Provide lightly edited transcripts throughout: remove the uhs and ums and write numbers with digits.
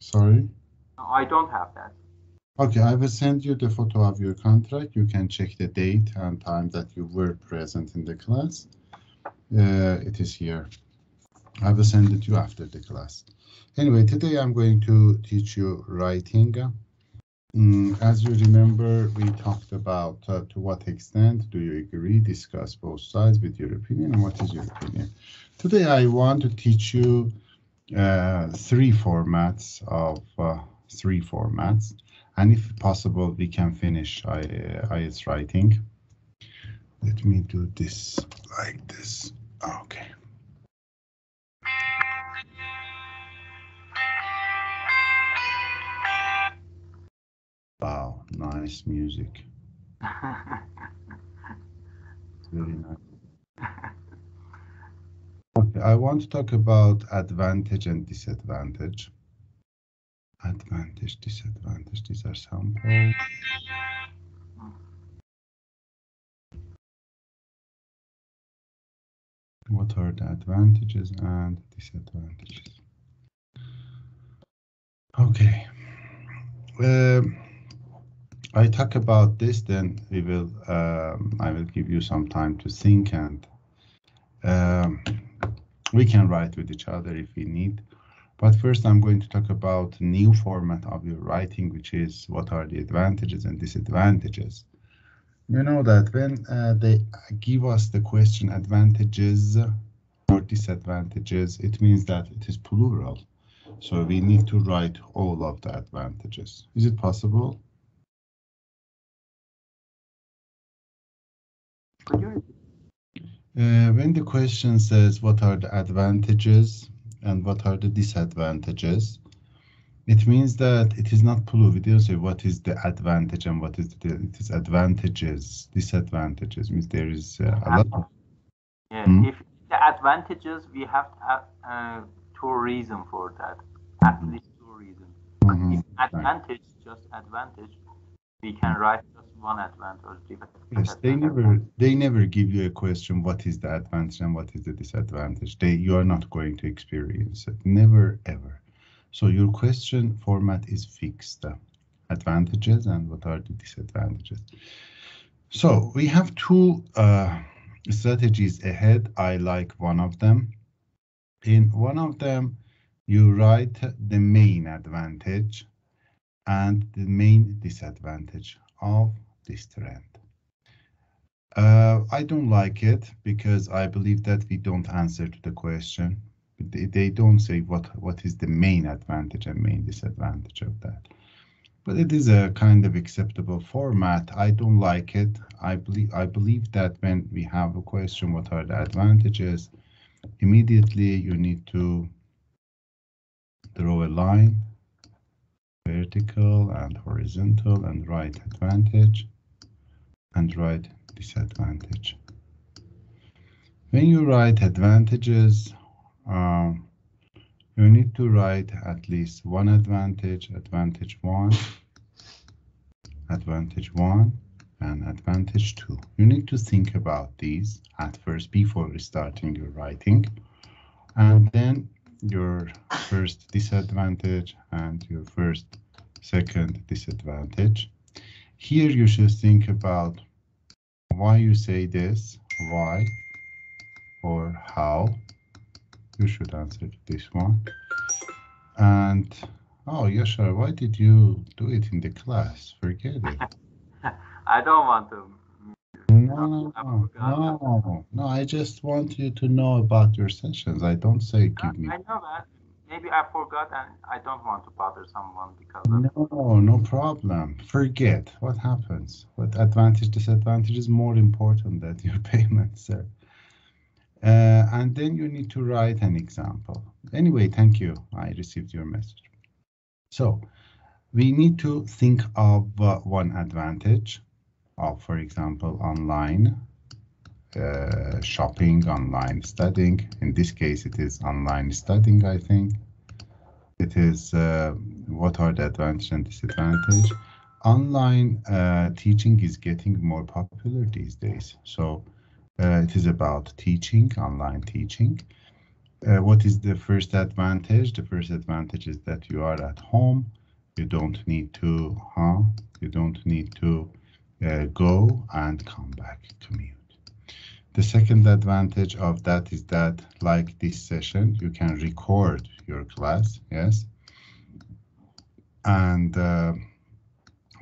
Sorry? No, I don't have that. Okay, I will send you the photo of your contract. You can check the date and time that you were present in the class. It is here. I will send it to you after the class. Anyway, today I'm going to teach you writing. As you remember, we talked about to what extent do you agree, discuss both sides with your opinion, and what is your opinion. Today I want to teach you three formats, and if possible, we can finish IELTS writing. Let me do this like this. Okay. Wow, nice music. Very nice. Okay, I want to talk about advantage and disadvantage. Advantage, disadvantage, these are samples. What are the advantages and disadvantages? Okay. I talk about this, then we will. I will give you some time to think, and we can write with each other if we need. But first, I'm going to talk about new format of your writing, which is what are the advantages and disadvantages. You know that when they give us the question advantages or disadvantages, it means that it is plural. So we need to write all of the advantages. Is it possible? When the question says what are the advantages and what are the disadvantages, it means that it is not plural. We don't say what is the advantage and what is it is advantages, disadvantages. Means there is a lot of. Yeah, if the advantages, we have two reasons for that. At least two reasons. If advantage, just advantage, we can write just one advantage. Yes, they never give you a question what is the advantage and what is the disadvantage. You are not going to experience it. Never ever. So your question format is fixed. Advantages and what are the disadvantages. So we have two strategies ahead. I like one of them. In one of them, you write the main advantage and the main disadvantage of this trend. I don't like it because I believe that we don't answer to the question. They don't say what is the main advantage and main disadvantage of that. But it is a kind of acceptable format. I don't like it. I believe that when we have a question, what are the advantages? Immediately you need to draw a line, vertical and horizontal, and write advantage and write disadvantage. When you write advantages, you need to write at least one advantage, advantage 1, advantage 1, and advantage 2. You need to think about these at first before starting your writing, and then your first disadvantage and your second disadvantage. Here you should think about why you say this, why or how. You should answer this one. And oh, Yashar, why did you do it in the class? Forget it. I don't want to. No, I just want you to know about your sessions. I don't say give me. I know that. Maybe I forgot and I don't want to bother someone because of... No problem. Forget what happens. What advantage, disadvantage is more important than your payment, sir. And then you need to write an example. Anyway, thank you. I received your message. So we need to think of one advantage of, for example, online shopping, online studying. In this case, it is online studying, I think. It is what are the advantage and disadvantage. Online teaching is getting more popular these days. So it is about teaching, online teaching. What is the first advantage? The first advantage is that you are at home. You don't need to, You don't need to go and come back, commute. The second advantage of that is that, like this session, you can record your class, yes? And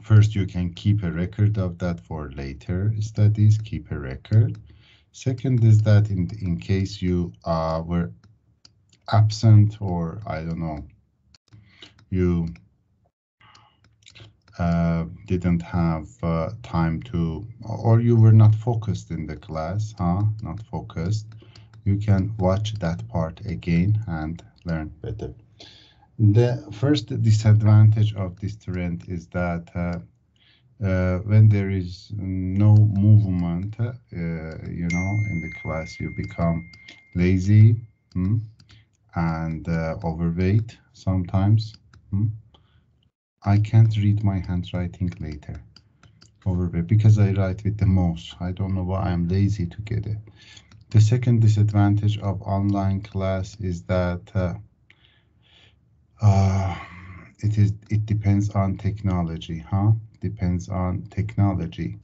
first, you can keep a record of that for later studies, keep a record. Second is that in case you were absent, or I don't know, you didn't have time to, or you were not focused in the class, not focused, you can watch that part again and learn better. The first disadvantage of this trend is that when there is no movement, in the class, you become lazy and overweight sometimes. I can't read my handwriting later. Overweight because I write with the mouse. I don't know why I'm lazy to get it. The second disadvantage of online class is that it depends on technology, Depends on technology.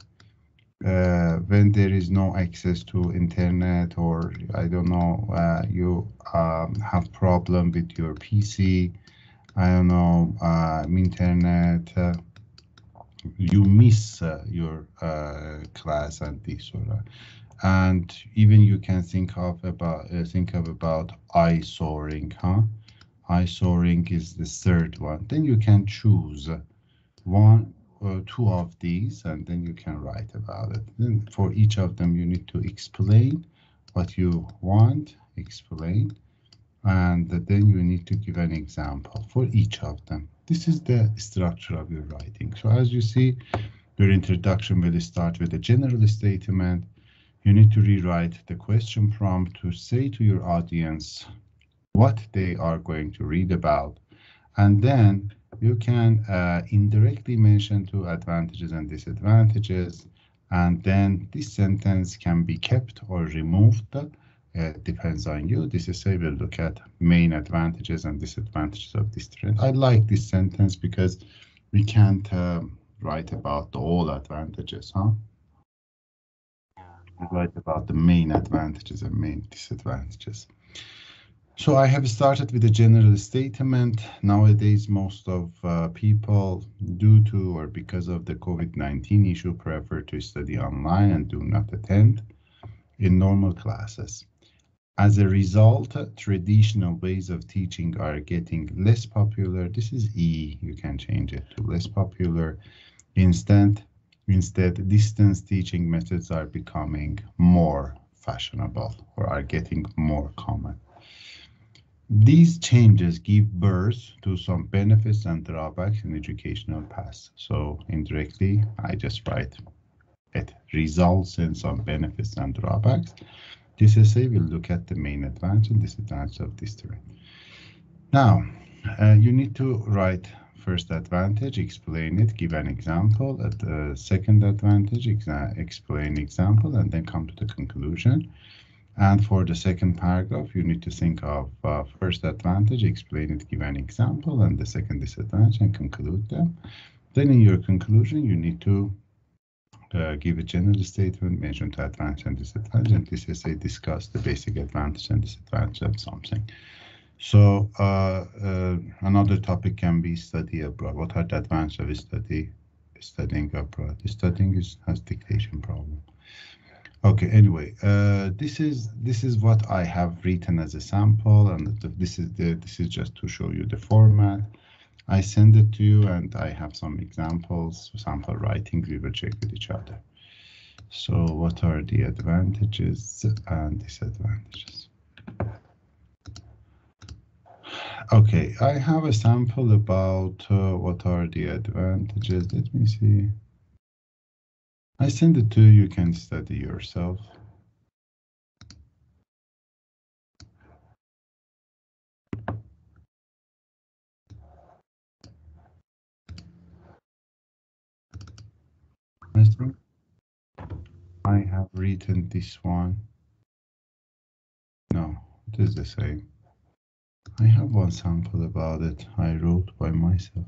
When there is no access to internet, or I don't know, you have problem with your PC, I don't know, internet, you miss your class and this sort of. And even you can think of about eye soaring, Eye soaring is the third one. Then you can choose one or two of these, and then you can write about it. Then for each of them, you need to explain what you want, explain, and then you need to give an example for each of them. This is the structure of your writing. So as you see, your introduction will start with a general statement. You need to rewrite the question prompt to say to your audience what they are going to read about, and then you can indirectly mention two advantages and disadvantages, and then this sentence can be kept or removed. It depends on you. This is say we'll look at main advantages and disadvantages of this trend. I like this sentence because we can't write about all advantages, We write about the main advantages and main disadvantages. So I have started with a general statement. Nowadays, most of people, due to or because of the COVID-19 issue, prefer to study online and do not attend in normal classes. As a result, traditional ways of teaching are getting less popular. This is E, you can change it to less popular. Instead, distance teaching methods are becoming more fashionable or are getting more common. These changes give birth to some benefits and drawbacks in educational paths. So indirectly, I just write it results in some benefits and drawbacks. This essay will look at the main advantage and disadvantage of this terrain. Now, you need to write first advantage, explain it, give an example. At the second advantage, explain example, and then come to the conclusion. And for the second paragraph, you need to think of first advantage, explain it, give an example, and the second disadvantage, and conclude them. Then in your conclusion, you need to give a general statement, mention the advantage and disadvantage, and this essay discuss the basic advantage and disadvantage of something. So another topic can be study abroad. What are the advantages of studying abroad? Studying has dictation problem. Okay, anyway, this is what I have written as a sample, and this is just to show you the format. I send it to you, and I have some examples, sample writing. We will check with each other. So what are the advantages and disadvantages? Okay, I have a sample about what are the advantages. Let me see. I send it to you, you can study yourself. I think I have written this one. No, It is the same. I have one sample about it I wrote by myself.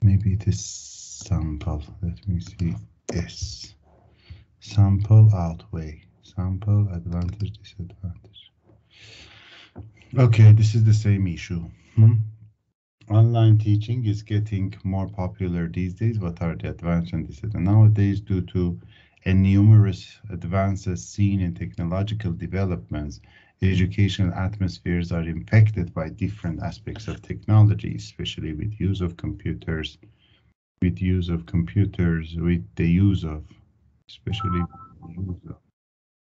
Maybe it is sample. Let me see. Yes. Sample outweigh. Sample advantage, disadvantage. Okay, this is the same issue. Online teaching is getting more popular these days. What are the advantages and disadvantages? Nowadays, due to numerous advances seen in technological developments, educational atmospheres are infected by different aspects of technology, especially with use of computers, with the use of especially use of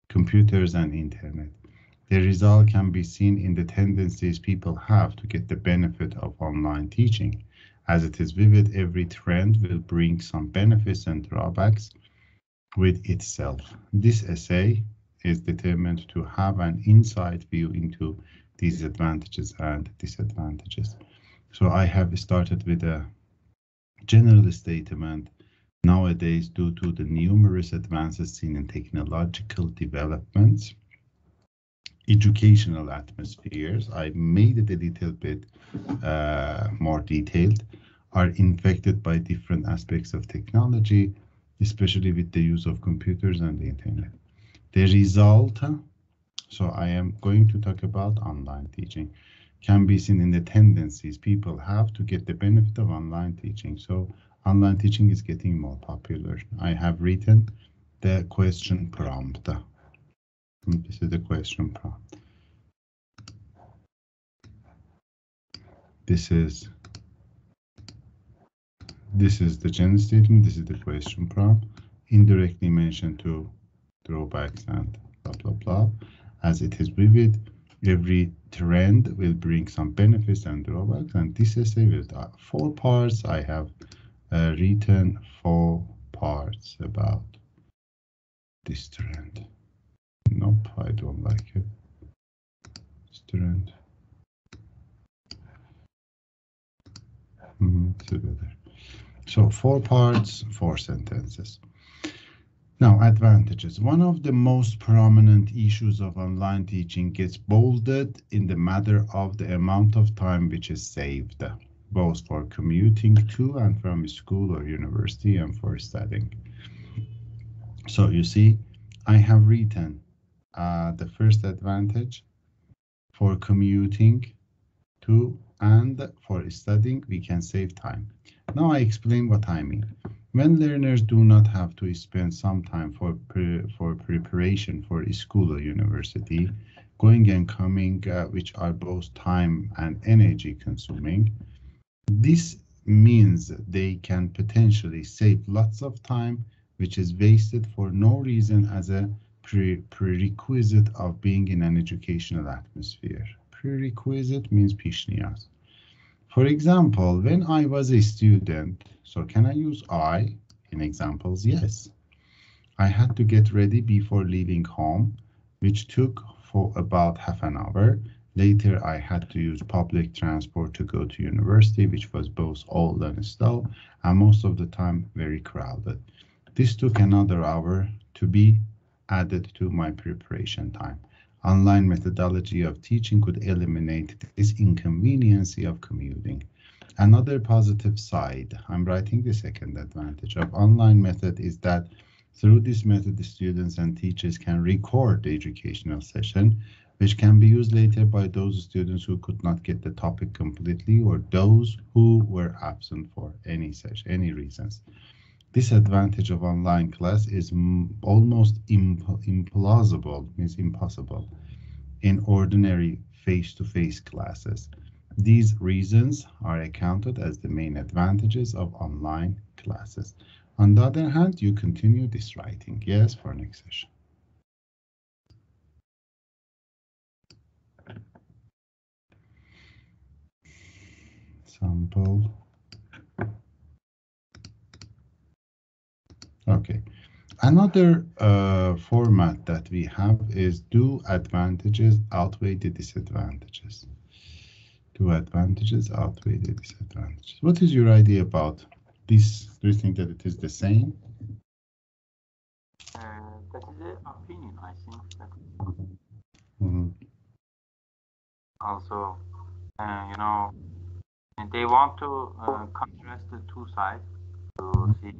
computers and internet. The result can be seen in the tendencies people have to get the benefit of online teaching. As it is vivid, every trend will bring some benefits and drawbacks with itself. This essay is determined to have an inside view into these advantages and disadvantages. So I have started with a general statement. Nowadays, due to the numerous advances seen in technological developments, educational atmospheres, I made it a little bit more detailed, are infected by different aspects of technology, especially with the use of computers and the internet. The result, so I am going to talk about online teaching, can be seen in the tendencies people have to get the benefit of online teaching. So online teaching is getting more popular. I have written the question prompt. This is the question prompt. This is the general statement. This is the question prompt. Indirectly mentioned to drawbacks and blah blah blah. As it is vivid, every trend will bring some benefits and drawbacks. And this essay will have 4 parts. I have written 4 parts about this trend. Nope, I don't like it. This trend. Together. So 4 parts, 4 sentences. Now, advantages. One of the most prominent issues of online teaching gets bolded in the matter of the amount of time which is saved, both for commuting to and from school or university and for studying. So you see, I have written the first advantage for commuting to and for studying, we can save time. Now I explain what I mean. When learners do not have to spend some time for preparation for school or university, going and coming, which are both time and energy consuming, this means they can potentially save lots of time, which is wasted for no reason as a prerequisite of being in an educational atmosphere. Prerequisite means pishniyaz. For example, when I was a student, so can I use I in examples? Yes. I had to get ready before leaving home, which took for about half an hour. Later, I had to use public transport to go to university, which was both old and slow, and most of the time very crowded. This took another hour to be added to my preparation time. Online methodology of teaching could eliminate this inconvenience of commuting. Another positive side, I'm writing the second advantage of online method, is that through this method, the students and teachers can record the educational session, which can be used later by those students who could not get the topic completely or those who were absent for any reasons. This advantage of online class is almost implausible, means impossible, in ordinary face-to-face classes. These reasons are accounted as the main advantages of online classes. On the other hand, you continue this writing. Yes, for next session. Sample. Okay. Another format that we have is do advantages outweigh the disadvantages? Do advantages outweigh the disadvantages? What is your idea about this? Do you think that it is the same? That is an opinion, I think. also, you know, and they want to contrast the two sides to see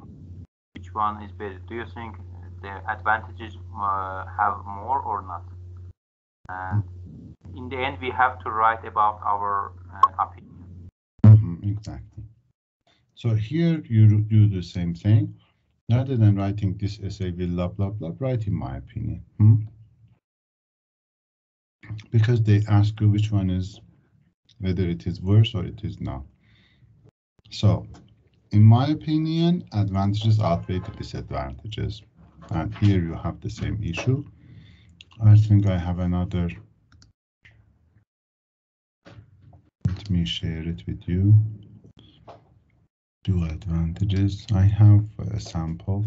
which one is better. Do you think the advantages have more or not? And in the end, we have to write about our opinion. Exactly. So here you do the same thing. Rather than writing this essay will blah blah blah, write in my opinion. Because they ask you which one is, whether it is worse or it is not. So, in my opinion, advantages outweigh the disadvantages. And here you have the same issue. I think I have another. Let me share it with you. Do advantages. I have a sample.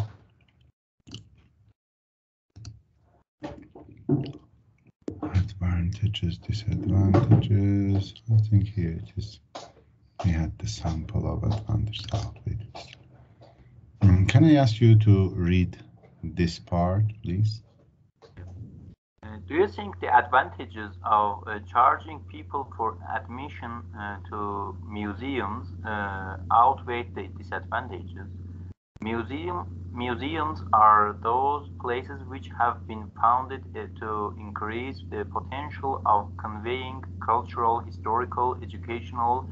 Advantages, disadvantages. I think here it is. We had the sample of advantages outweigh. Can I ask you to read this part, please? Do you think the advantages of charging people for admission to museums outweigh the disadvantages? Museums are those places which have been founded to increase the potential of conveying cultural, historical, educational,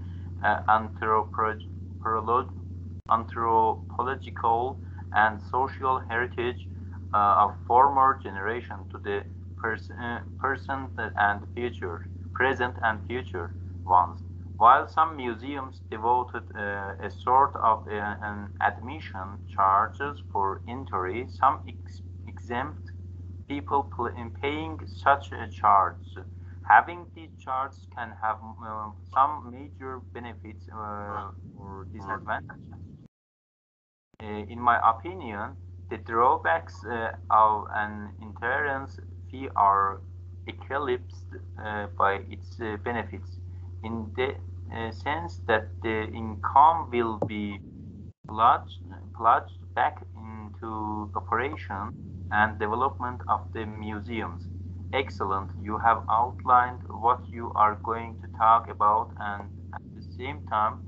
anthropological, and social heritage of former generation to the present and future ones. While some museums devoted a sort of an admission charges for entry, some exempt people in paying such a charge. Having these charges can have some major benefits or disadvantages. In my opinion, the drawbacks of an entrance fee are eclipsed by its benefits, in the sense that the income will be plunged back into operation and development of the museums. Excellent. You have outlined what you are going to talk about and at the same time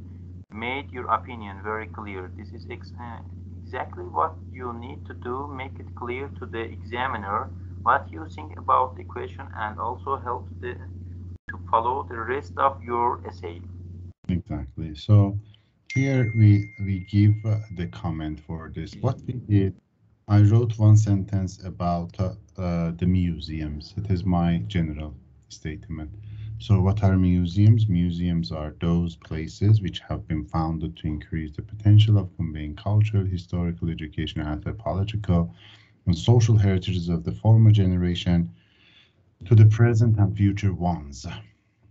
made your opinion very clear. This is exactly what you need to do. Make it clear to the examiner what you think about the question and also help to follow the rest of your essay. Exactly. So here we give the comment for this. What we did, I wrote one sentence about the museums. It is my general statement. So what are museums? Museums are those places which have been founded to increase the potential of conveying cultural, historical, educational, anthropological, and social heritages of the former generation to the present and future ones.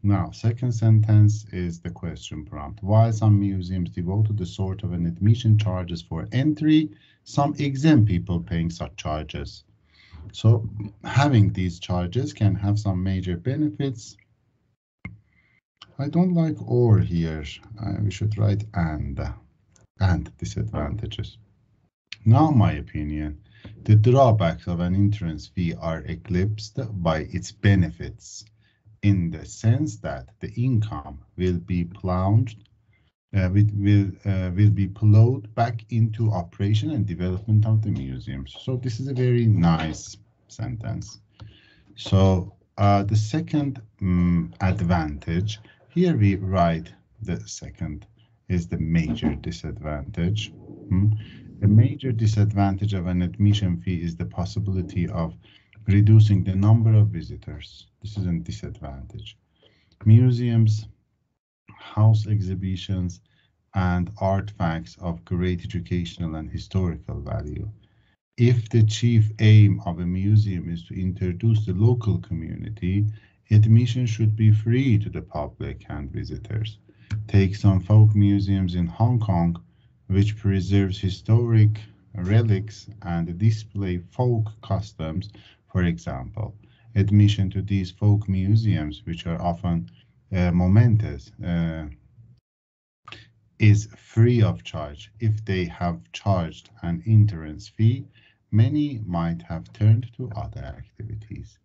Now, second sentence is the question prompt. While some museums devoted the sort of an admission charges for entry, some exempt people paying such charges. So having these charges can have some major benefits. I don't like or here. We should write and disadvantages. Now, my opinion, the drawbacks of an entrance fee are eclipsed by its benefits, in the sense that the income will be plunged, will be plowed back into operation and development of the museums. So this is a very nice sentence. So the second advantage, here we write the second is the major disadvantage. The major disadvantage of an admission fee is the possibility of reducing the number of visitors. This is a disadvantage. Museums house exhibitions and artifacts of great educational and historical value. If the chief aim of a museum is to introduce the local community, admission should be free to the public and visitors. Take some folk museums in Hong Kong, which preserves historic relics and display folk customs, for example. Admission to these folk museums, which are often momentous, is free of charge. If they have charged an entrance fee, many might have turned to other activities.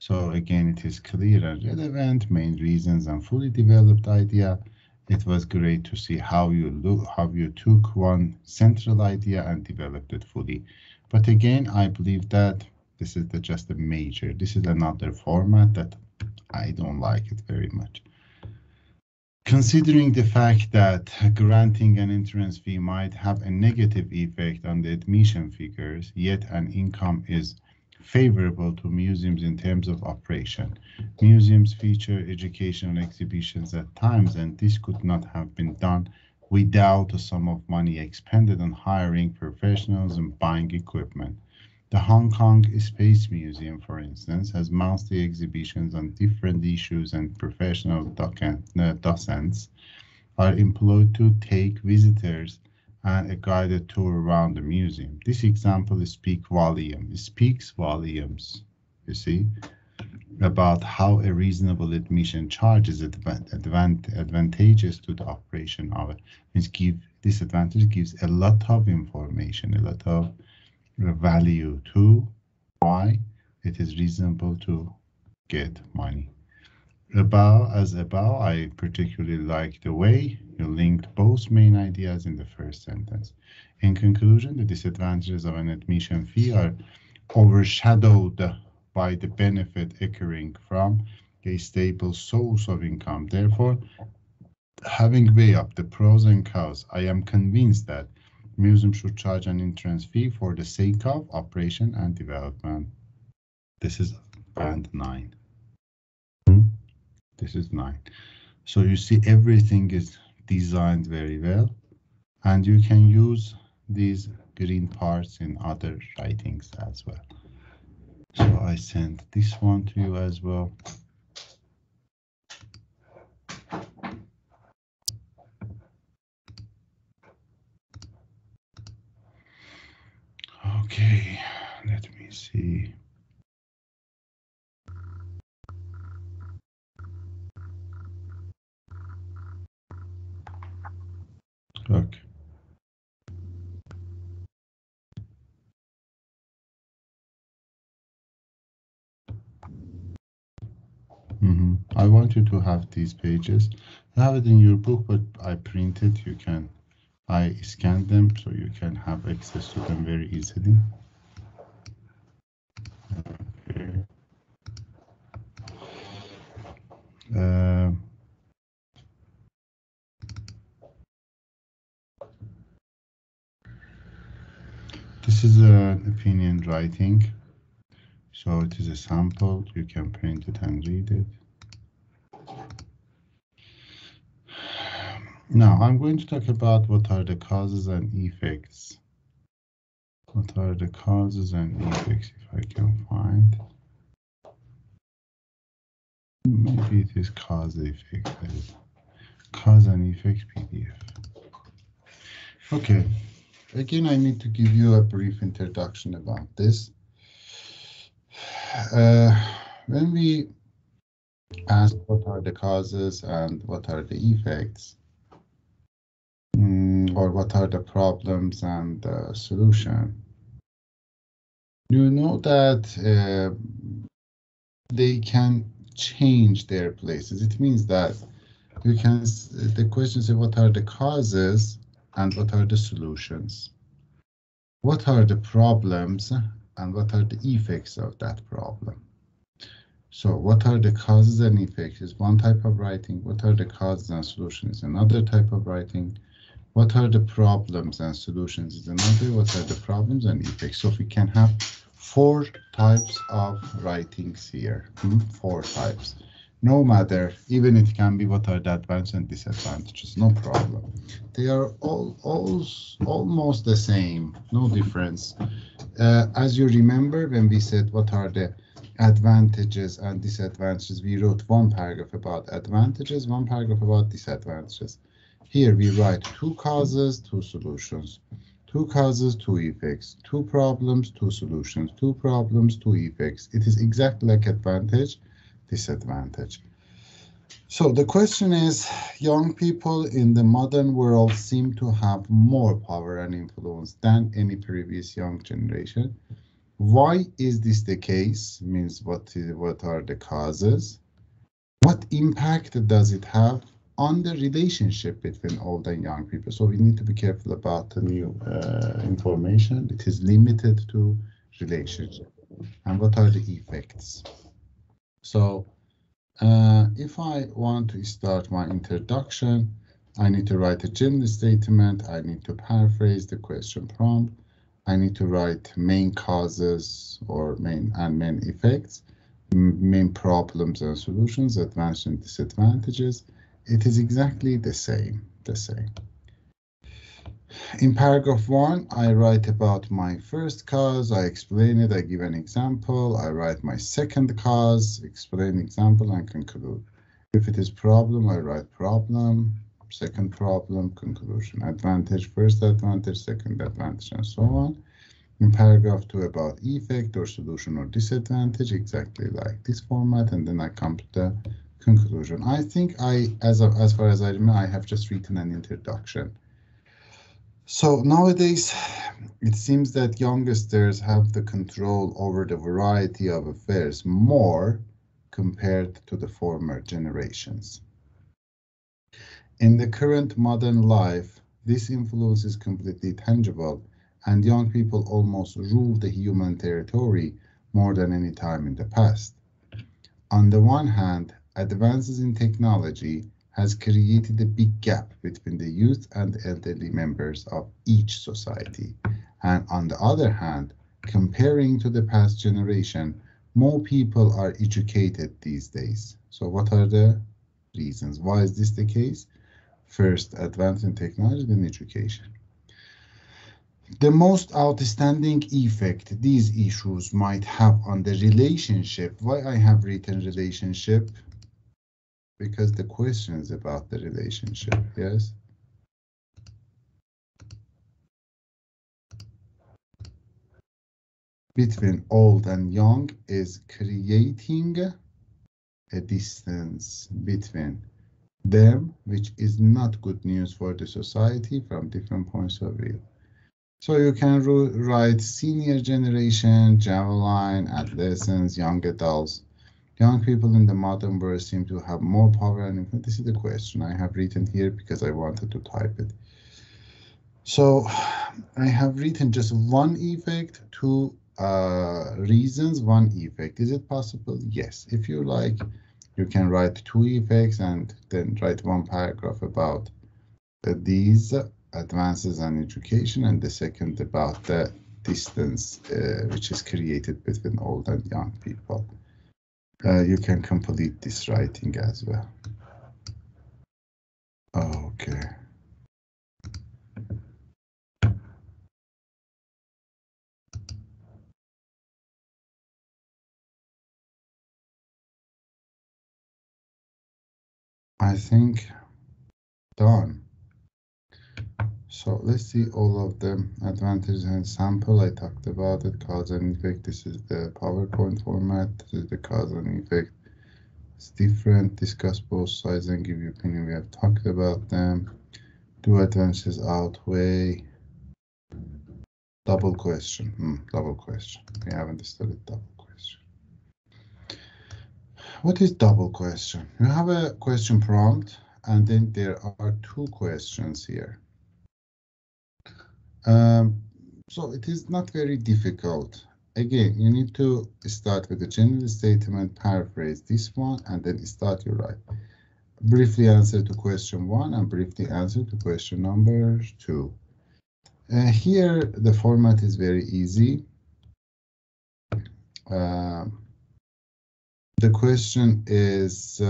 So again, it is clear and relevant, main reasons and fully developed idea. It was great to see how you took one central idea and developed it fully. But again, I believe that this is just a major. This is another format that I don't like it very much. Considering the fact that granting an entrance fee might have a negative effect on the admission figures, yet an income is favorable to museums in terms of operation. Museums feature educational exhibitions at times, and this could not have been done without a sum of money expended on hiring professionals and buying equipment. The Hong Kong Space Museum, for instance, has monthly exhibitions on different issues, and professional docents are employed to take visitors and a guided tour around the museum. This example speaks volumes, you see, about how a reasonable admission charge is advantageous to the operation of it. This advantage gives a lot of information, a lot of value to why it is reasonable to get money. As above, I particularly like the way you linked both main ideas in the first sentence. In conclusion, the disadvantages of an admission fee are overshadowed by the benefit occurring from a stable source of income. Therefore, having weighed up the pros and cons, I am convinced that museums should charge an entrance fee for the sake of operation and development. This is band 9. This is 9. So you see everything is designed very well, and you can use these green parts in other writings as well. So I sent this one to you as well. Okay, let me see. Okay. I want you to have these pages. You have it in your book, but I printed. I scanned them so you can have access to them very easily. Okay. This is an opinion writing, so it is a sample. You can print it and read it. Now I'm going to talk about what are the causes and effects. What are the causes and effects, if I can find? Maybe it is cause effect. Cause and effect PDF. Okay. Again, I need to give you a brief introduction about this. When we ask what are the causes and what are the effects, or what are the problems and the solution, you know that they can change their places. It means that you can, the question is what are the causes and what are the solutions? What are the problems and what are the effects of that problem? So what are the causes and effects is one type of writing. What are the causes and solutions is another type of writing. What are the problems and solutions is another. What are the problems and effects? So we can have 4 types of writings here. 4 types. No matter, even it can be what are the advantages and disadvantages, no problem. They are all almost the same, no difference. As you remember, when we said what are the advantages and disadvantages, we wrote 1 paragraph about advantages, 1 paragraph about disadvantages. Here we write 2 causes, 2 solutions. 2 causes, 2 effects. 2 problems, 2 solutions. 2 problems, 2 effects. It is exactly like advantage, disadvantage. So the question is, young people in the modern world seem to have more power and influence than any previous young generation. Why is this the case? Means what are the causes? What impact does it have on the relationship between old and young people? So we need to be careful about the new information. It is limited to relationship. And what are the effects? So if I want to start my introduction, I need to write a general statement. I need to paraphrase the question prompt. I need to write main causes or main effects, main problems and solutions, advantages and disadvantages. It is exactly the same. In paragraph 1, I write about my first cause, I explain it, I give an example, I write my second cause, explain example, and conclude. If it is problem, I write problem, second problem, conclusion, advantage, first advantage, second advantage, and so on. In paragraph 2, about effect or solution or disadvantage, exactly like this format, and then I come to the conclusion. I think as far as I remember, I have just written an introduction. So nowadays, it seems that youngsters have the control over the variety of affairs more compared to the former generations. In the current modern life, this influence is completely tangible, and young people almost rule the human territory more than any time in the past. On the one hand, advances in technology has created a big gap between the youth and the elderly members of each society. And on the other hand, comparing to the past generation, more people are educated these days. So what are the reasons? Why is this the case? First, advance in technology, then education. The most outstanding effect these issues might have on the relationship. Why I have written relationship? Because the question is about the relationship, yes? Between old and young is creating a distance between them, which is not good news for the society from different points of view. So you can write senior generation, javelin, adolescents, young adults. Young people in the modern world seem to have more power and influence. This is the question I have written here because I wanted to type it. So I have written just one effect, two reasons, one effect. Is it possible? Yes. If you like, you can write two effects and then write one paragraph about these advances in education, and the second about the distance which is created between old and young people. You can complete this writing as well. Okay. I think done. So let's see all of them. Advantages and sample, I talked about it. Cause and effect, this is the PowerPoint format. This is the cause and effect. It's different. Discuss both sides and give your opinion. We have talked about them. Do advantages outweigh? Double question. Double question. We haven't studied double question. What is double question? You have a question prompt, and then there are two questions here. So it is not very difficult. Again, you need to start with a general statement, paraphrase this one, and then start your write. Briefly answer to question 1 and briefly answer to question number 2. Here, the format is very easy. The question is,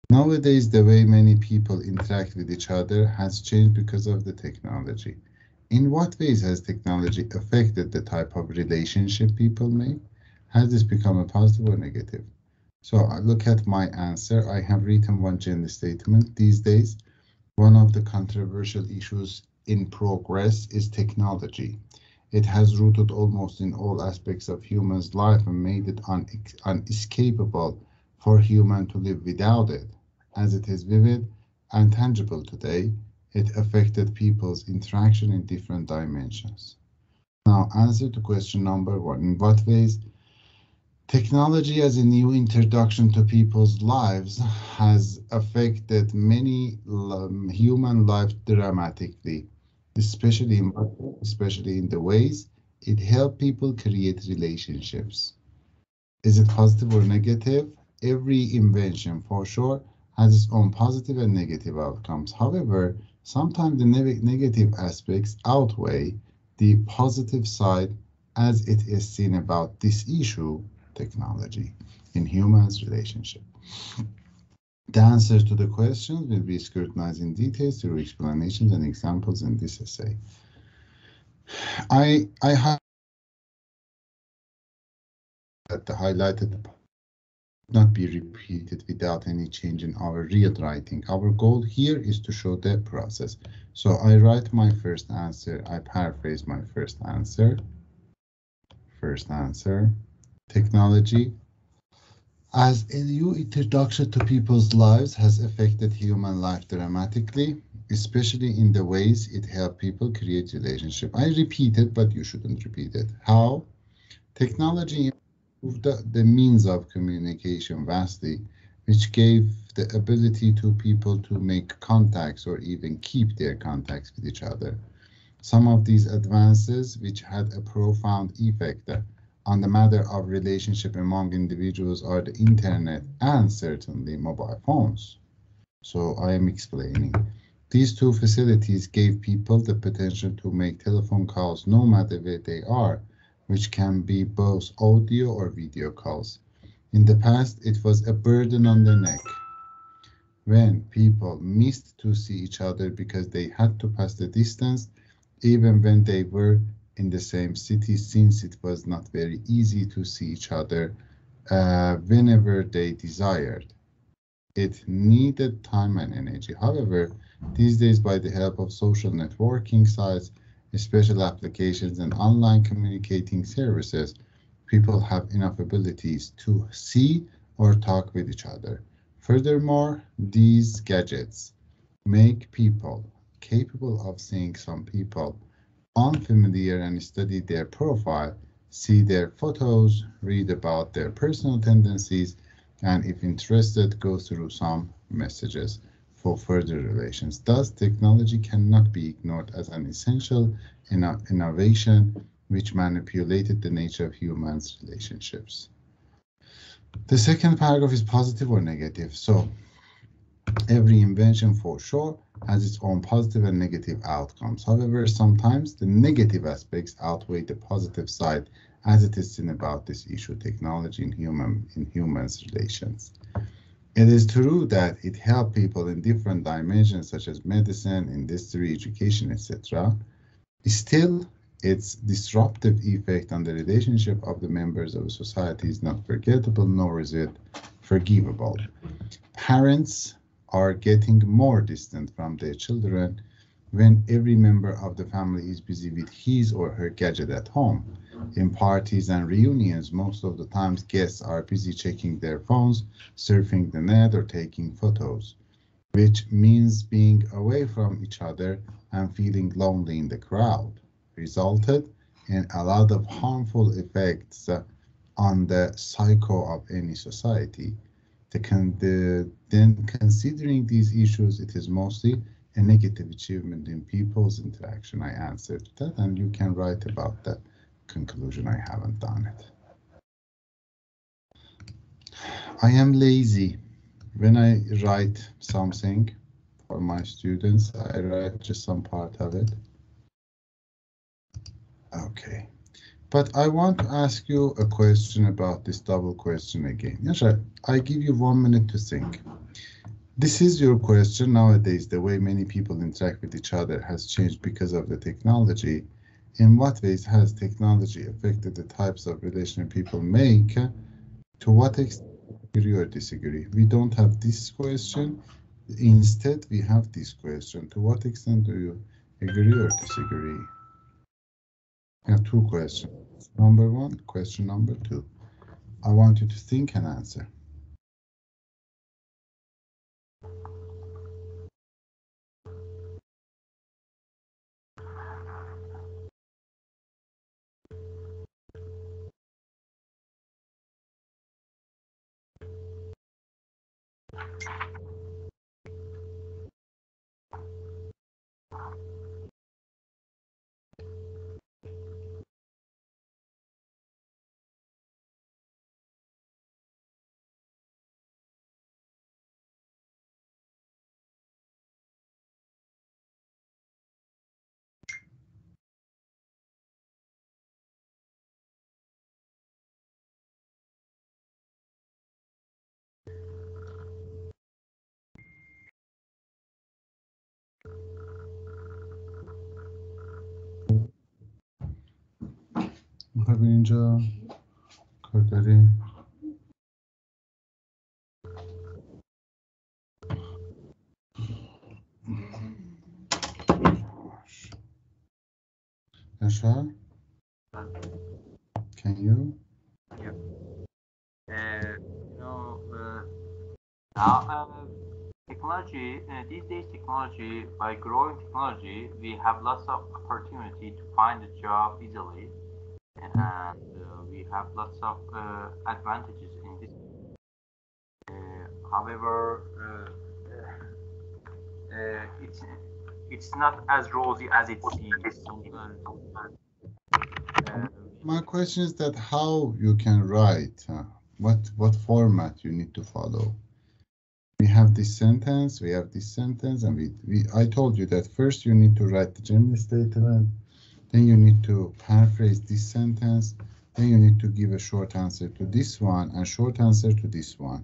nowadays, the way many people interact with each other has changed because of the technology. In what ways has technology affected the type of relationship people make? Has this become a positive or negative? So I look at my answer. I have written one general statement. These days, one of the controversial issues in progress is technology. It has rooted almost in all aspects of humans' life and made it unescapable for human to live without it. As it is vivid and tangible today, it affected people's interaction in different dimensions. Now, answer to question number one. In what ways technology as a new introduction to people's lives has affected many human life dramatically, especially in the ways it helped people create relationships. Is it positive or negative? Every invention, for sure, has its own positive and negative outcomes. However, sometimes the negative aspects outweigh the positive side, as it is seen about this issue, technology, in humans' relationship. The answers to the questions will be scrutinized in detail through explanations and examples in this essay. I have that the highlighted not be repeated without any change in our real writing. Our goal here is to show the process. So I write my first answer, I paraphrase my first answer. First answer, technology as a new introduction to people's lives has affected human life dramatically, especially in the ways it helped people create relationship. I repeat it, but you shouldn't repeat it. How? Technology the means of communication vastly, which gave the ability to people to make contacts or even keep their contacts with each other. Some of these advances, which had a profound effect on the matter of relationship among individuals, are the internet and certainly mobile phones. So I am explaining. These two facilities gave people the potential to make telephone calls no matter where they are, which can be both audio or video calls. In the past, it was a burden on the neck when people missed to see each other because they had to pass the distance, even when they were in the same city, since it was not very easy to see each other whenever they desired. It needed time and energy. However, these days, by the help of social networking sites, special applications, and online communicating services, people have enough abilities to see or talk with each other. Furthermore, these gadgets make people capable of seeing some people unfamiliar and study their profile, see their photos, read about their personal tendencies, and if interested, go through some messages for further relations. Thus, technology cannot be ignored as an essential innovation which manipulated the nature of humans' relationships. The second paragraph is positive or negative. So every invention, for sure, has its own positive and negative outcomes. However, sometimes the negative aspects outweigh the positive side, as it is seen about this issue, technology in humans' relations. It is true that it helped people in different dimensions such as medicine, industry, education, etc. Still, its disruptive effect on the relationship of the members of a society is not forgettable, nor is it forgivable. Parents are getting more distant from their children when every member of the family is busy with his or her gadget at home. In parties and reunions, most of the times guests are busy checking their phones, surfing the net, or taking photos, which means being away from each other and feeling lonely in the crowd, resulted in a lot of harmful effects on the psyche of any society. Then considering these issues, it is mostly a negative achievement in people's interaction. I answered that, and you can write about that conclusion. I haven't done it. I am lazy. When I write something for my students, I write just some part of it. Okay. But I want to ask you a question about this double question again. Yashar, I give you 1 minute to think. This is your question. Nowadays, the way many people interact with each other has changed because of the technology. In what ways has technology affected the types of relationship people make? To what extent agree or disagree? We don't have this question. Instead, we have this question. To what extent do you agree or disagree? I have two questions. Number one, question number two. I want you to think and answer. میخوای به اینجا کار داریم. Yashar, can you? Yeah. Now technology, these days technology, by growing technology, we have lots of opportunity to find a job easily, and we have lots of advantages in this. However, it's not as rosy as it seems. My question is that how you can write, what format you need to follow. We have this sentence, and I told you that first you need to write the general statement, then you need to paraphrase this sentence, then you need to give a short answer to this one and short answer to this one.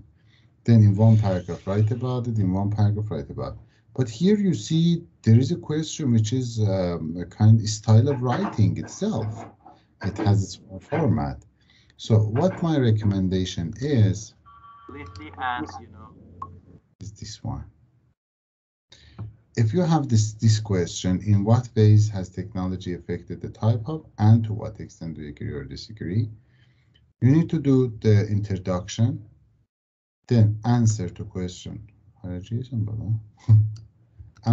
Then in one paragraph write about it, in one paragraph write about it. But here you see there is a question which is a kind of style of writing itself. It has its own format. So what my recommendation is this one. If you have this question, in what ways has technology affected the type of, and to what extent do you agree or disagree? You need to do the introduction, then answer to question.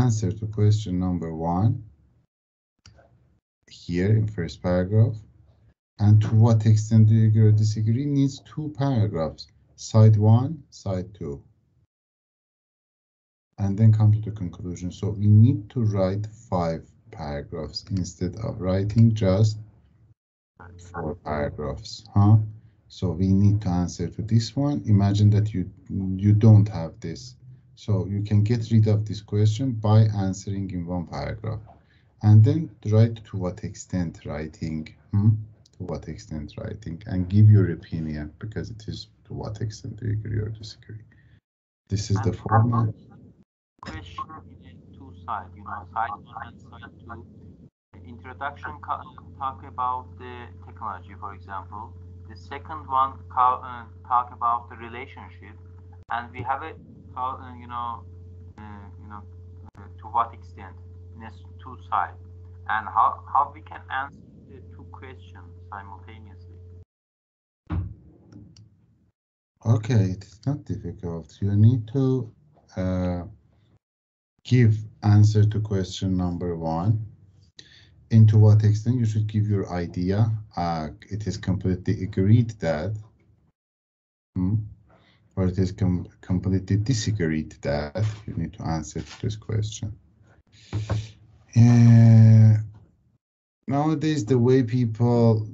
Answer to question number 1 here in first paragraph. And to what extent do you agree or disagree needs 2 paragraphs, side 1, side 2. And then come to the conclusion. So we need to write 5 paragraphs instead of writing just 4 paragraphs, huh? So we need to answer to this one. Imagine that you don't have this. So you can get rid of this question by answering in 1 paragraph. And then write to what extent writing, to what extent writing, and give your opinion, because it is to what extent do you agree or disagree. This is the format. Question in 2 sides, side 1 and side 2. Introduction talk about the technology, for example. The second one talk about the relationship, and we have a to what extent in 2 sides, and how we can answer the 2 questions simultaneously. Okay, it's not difficult. You need to give answer to question number 1. Into what extent you should give your idea. It is completely agreed that, or it is completely disagreed that. You need to answer to this question. Nowadays, the way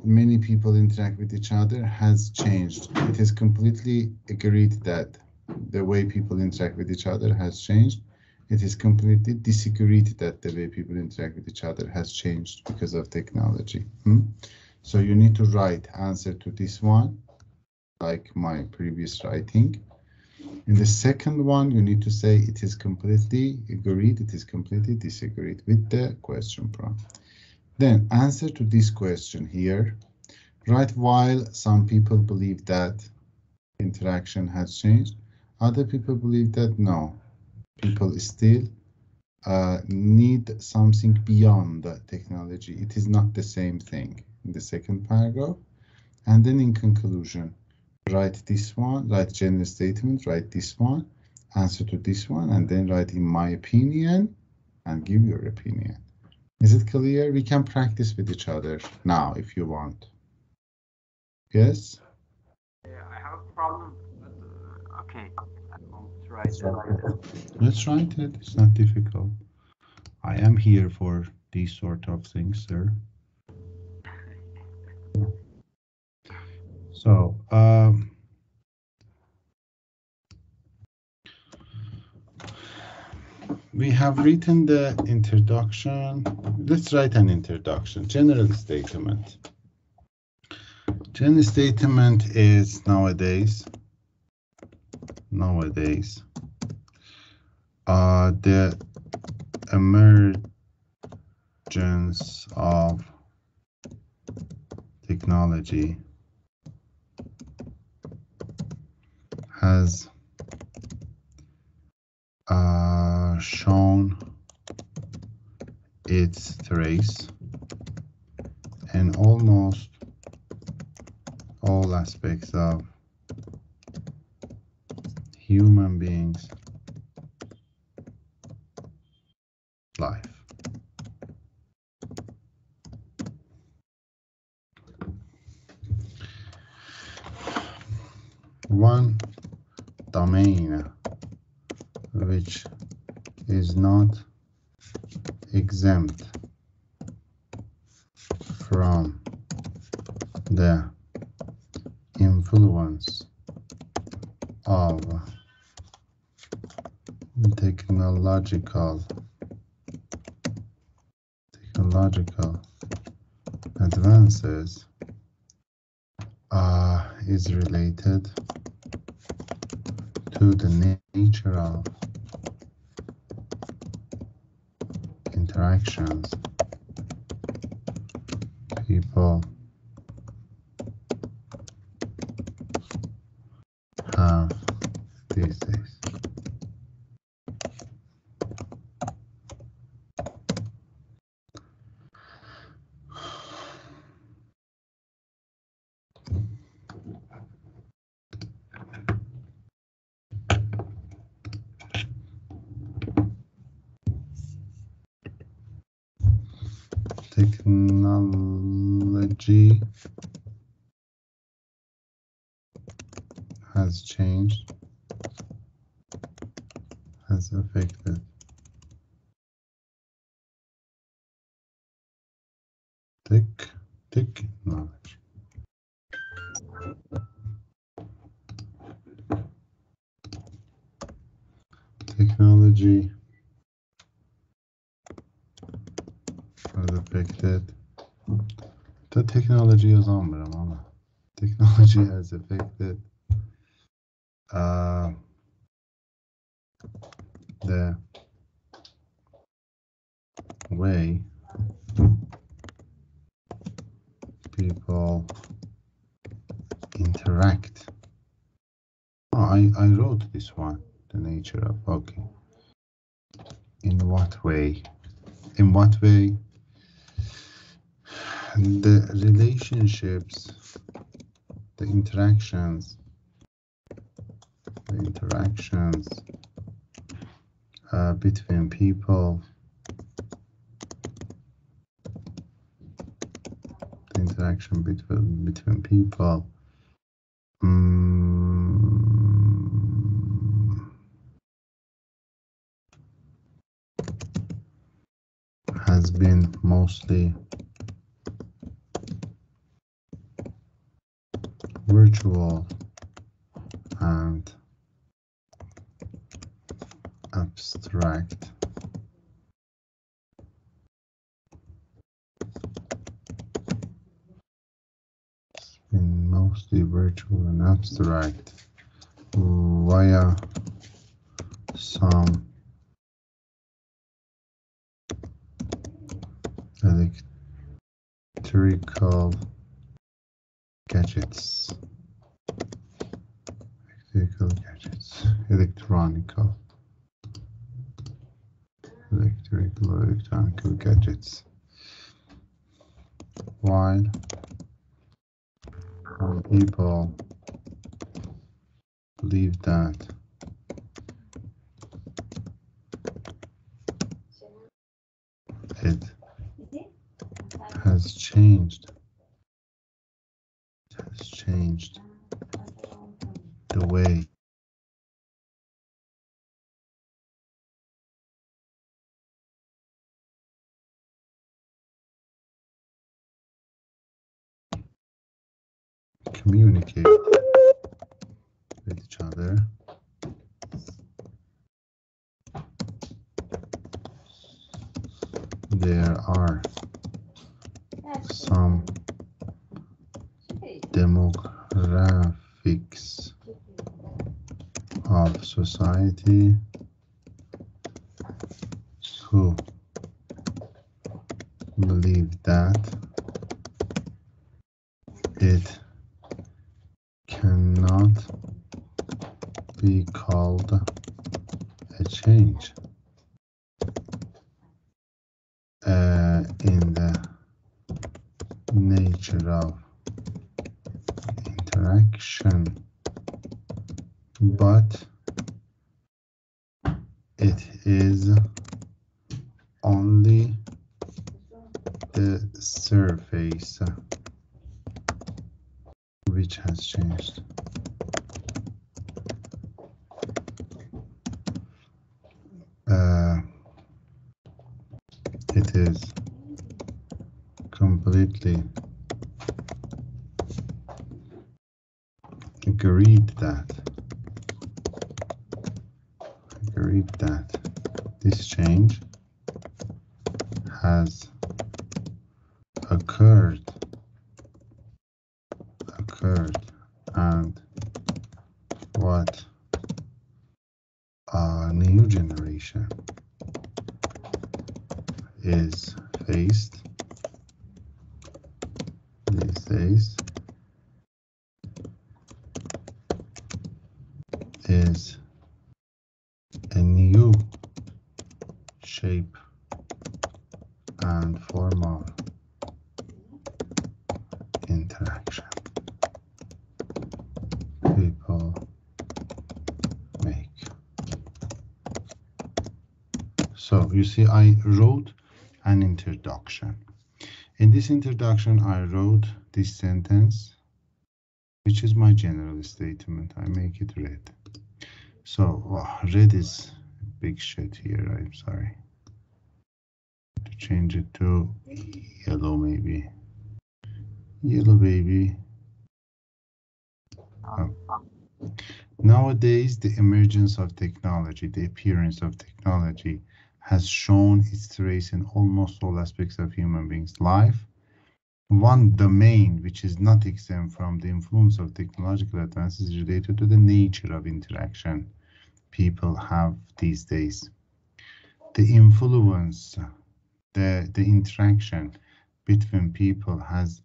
many people interact with each other has changed. It is completely agreed that the way people interact with each other has changed. It is completely disagreed that the way people interact with each other has changed because of technology. So you need to write answer to this one, like my previous writing. In the second one, you need to say it is completely agreed, it is completely disagreed with the question prompt. Then answer to this question here. Write while some people believe that interaction has changed, other people believe that no. People still need something beyond the technology. It is not the same thing in the second paragraph. And then in conclusion, write this one, write general statement, write this one, answer to this one, and then write in my opinion and give your opinion. Is it clear? We can practice with each other now if you want. Yes? I have a problem, but okay. Let's write it. It's not difficult. I am here for these sort of things, sir. So, we have written the introduction. Let's write an introduction. General statement. General statement is nowadays the emergence of technology has shown its trace in almost all aspects of human beings' life. One domain which is not exempt from the influence of technological advances is related to the nature of interactions people have these days. Technology has changed, has affected technology. Technology has affected the technology is on mama. Technology has affected the way people interact. Oh, I wrote this one, the nature of, okay. In what way? In what way the relationships, the interactions between people, the interaction between people has been mostly virtual and abstract. It's been mostly virtual and abstract via some electrical gadgets. Electronical gadgets. While some people believe that it has changed. It has changed the way communicate with each other. There are some demographics of society who believe that called a change in the nature of interaction, but it is only the surface which has changed. It is completely agreed that this change has occurred and what a new generation is faced these days is a new shape and form of interaction people make. So you see, I wrote an introduction. In this introduction, I wrote this sentence, which is my general statement. I make it red. So red is big shit here. I'm sorry. To change it to yellow, maybe. Yellow, baby. Oh. Nowadays, the emergence of technology, the appearance of technology has shown its trace in almost all aspects of human beings' life. One domain which is not exempt from the influence of technological advances is related to the nature of interaction people have these days. The influence, the interaction between people has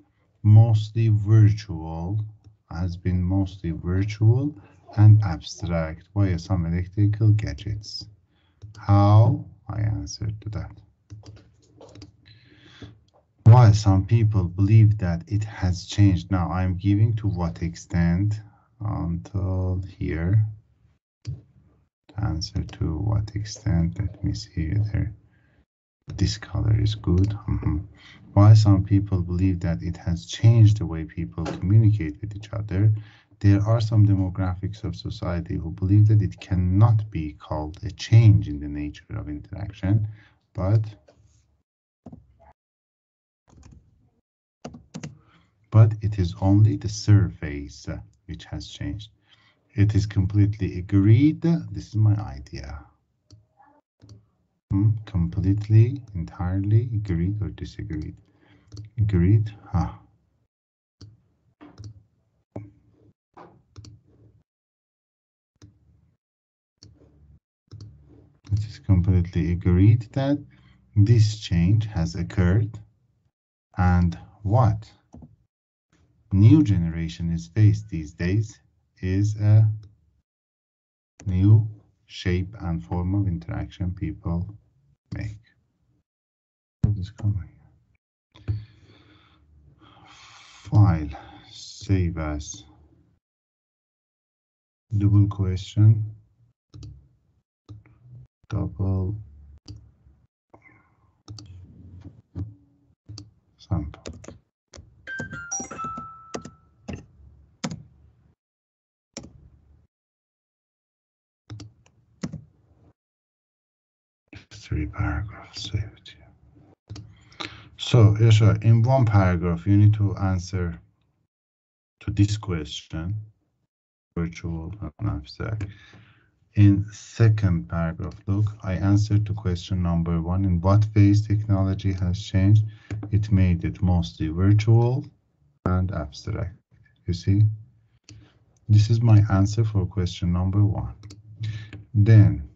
been mostly virtual and abstract via some electrical gadgets. How? I answered to that. While some people believe that it has changed, now I'm giving to what extent until here. To answer to what extent, let me see there. This color is good. While some people believe that it has changed the way people communicate with each other, there are some demographics of society who believe that it cannot be called a change in the nature of interaction, but it is only the surface which has changed. It is completely agreed. This is my idea. Completely, entirely agreed or disagreed? Agreed. It is completely agreed that this change has occurred, and what new generation is faced these days is a new shape and form of interaction people make. What is coming? File, save as, double question, double sample. Three paragraphs, save it here. So, Yasha, in one paragraph, you need to answer to this question, virtual and abstract. In second paragraph, look, I answered to question number 1. In what phase technology has changed? It made it mostly virtual and abstract. You see? This is my answer for question number 1. Then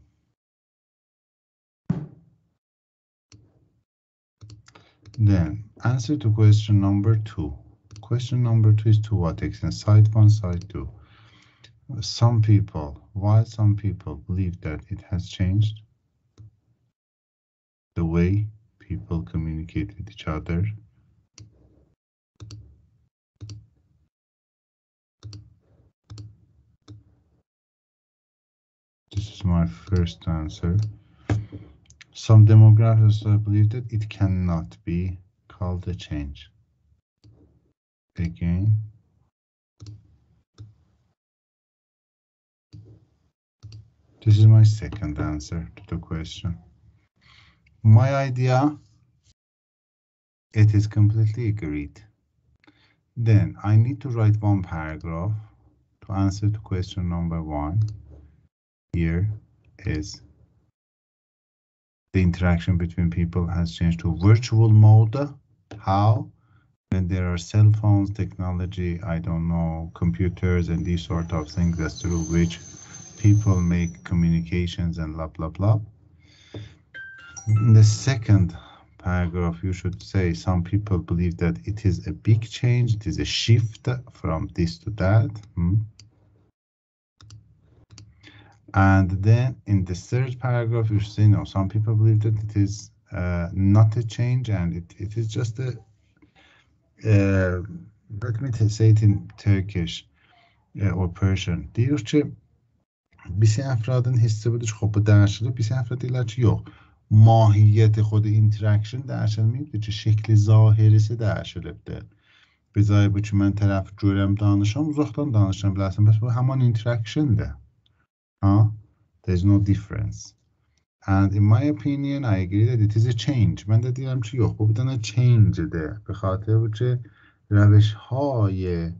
answer to question number 2. Question number 2 is to what extent? Side 1, side 2. Some people While some people believe that it has changed the way people communicate with each other, this is my first answer. Some demographers believe that it cannot be called a change. Again, this is my second answer to the question. My idea, it is completely agreed. Then I need to write one paragraph to answer to question number 1. Here is the interaction between people has changed to virtual mode. How? When there are cell phones, technology, I don't know, computers and these sort of things that's through which people make communications and blah, blah, blah. In the second paragraph, you should say some people believe that it is a big change, it is a shift from this to that. And then in the third paragraph, you should say, no, some people believe that it is not a change and it is just a, let me say it in Turkish or Persian. Diyor ki, bir sürü افرادın hissi budur خب درشده bir sürü افراد دیگر چی yok ماهیت خود interaction درشلməyibdir ki şekli zahirisi dəyişilibdir. Bezay bu ki mən tərəf görəm danışam, uzaqdan danışam bilərsən, bəs bu həman interactiondır. There's no difference. And in my opinion, I agree that it is a change. من də deyirəm ki, yox, bu bir dənə change'dir. به خاطر bu ki روش‌های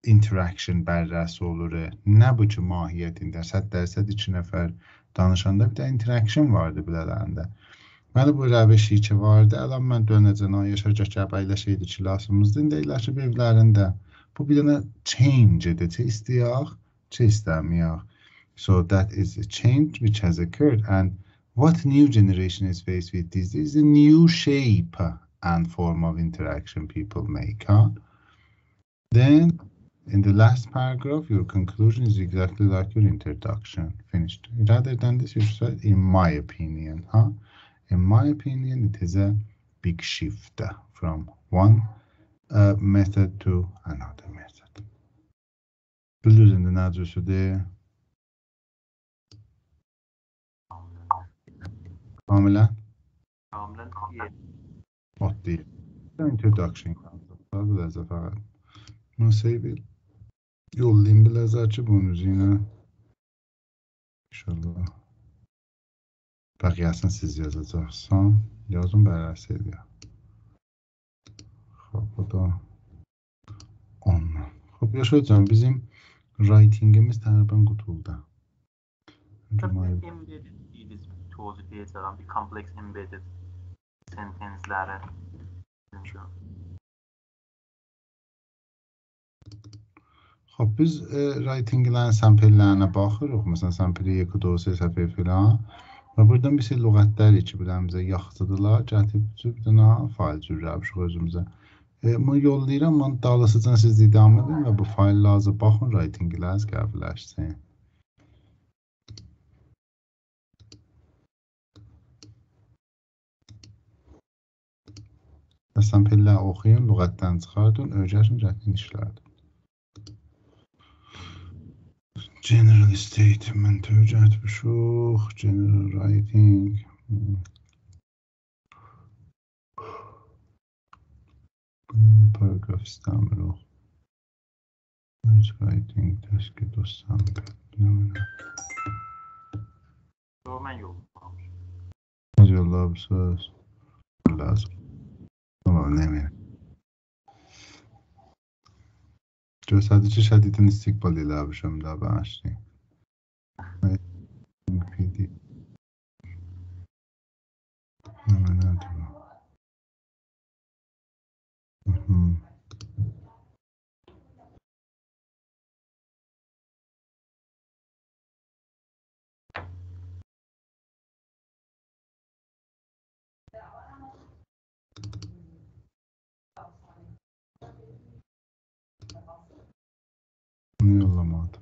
interaction بررسی olur. Ne bu ki mahiyyətində 100% 2 nəfər danışanda bir də interaction vardı bilərəndə. Məli bu rəvişi ki vardı, əlan mən dönəcən o yaşarcaq gəbəyləşəydi ki, lasımızdı. İndi eləşi bir evlərində. Bu bir dənə change-dir. Çə istəyək, çə istəməyək. So that is a change which has occurred. And what new generation is faced with this is a new shape and form of interaction people make. Then in the last paragraph, your conclusion is exactly like your introduction. Finished. Rather than this, you should say, in my opinion. In my opinion, it is a big shift from one method to another method. Bildirirsiniz nə cürsüdür? Kamilə? Kamilə, Ot deyil. Introduction concept. Biraz da fəqət. Bunu save yollayayım biləcək ki, bunun üzerinə. İnşallah. Bəqiyəsini siz yazacaqsan. Yazın bərəs ediyor. Xob, bu da ondan. Xob, Yaşar hocam, bizim writingimiz təqribən qutuldu. Embedded deyiliz tozu deyəcəm, bir complex embedded sentenceləri. خب biz writing-lərin sampellərinə baxırıq. Məsələn, sampeli 1, 2, 3 səfər filan. Və buradan bir şey lüğətlər ki, biləmizə yaxşıdırlar. Gətirib bir dənə fayl cürləmişik özümüzə. Bunu yollayıram, mən dalasıcan siz idam edin və bu fayllarınıza baxın, writing-ləriniz qəbirləşsin. Və sampelləri oxuyun, lüğətdən çıxardın, öyrəşin, gətirin işlərdir. General statement öyrətmişik, general writing. Paragraf istəmirik. Writing, təşkil dostam. Mən yollamışım. Siz yollamışsınız. Lazım. Ama neyim? جسدی شدید استقبالی لابشم دا باشی. پیدی. نه olamadı.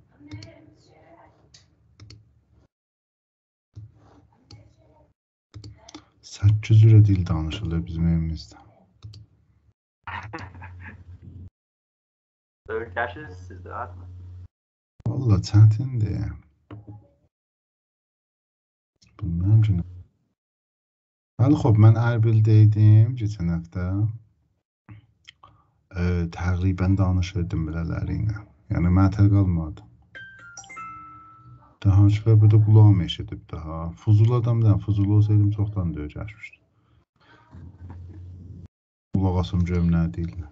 Səkkiz cürə dil danışılır bizim evimizdə. Öyrəşirsiniz siz də, atmı? Valla çətindir. Bilməm ki. Bəli, xop, mən Ərbildə idim keçən həftə. Təqribən danışırdım belələri ilə. Yəni mətəl qalmadı. Daha heç və burada qulağım eşidib daha. Fuzul adamdan, fuzul olsaydım çoxdan da öyrəşmişdim. Qulaq asım görüm nə deyirlər.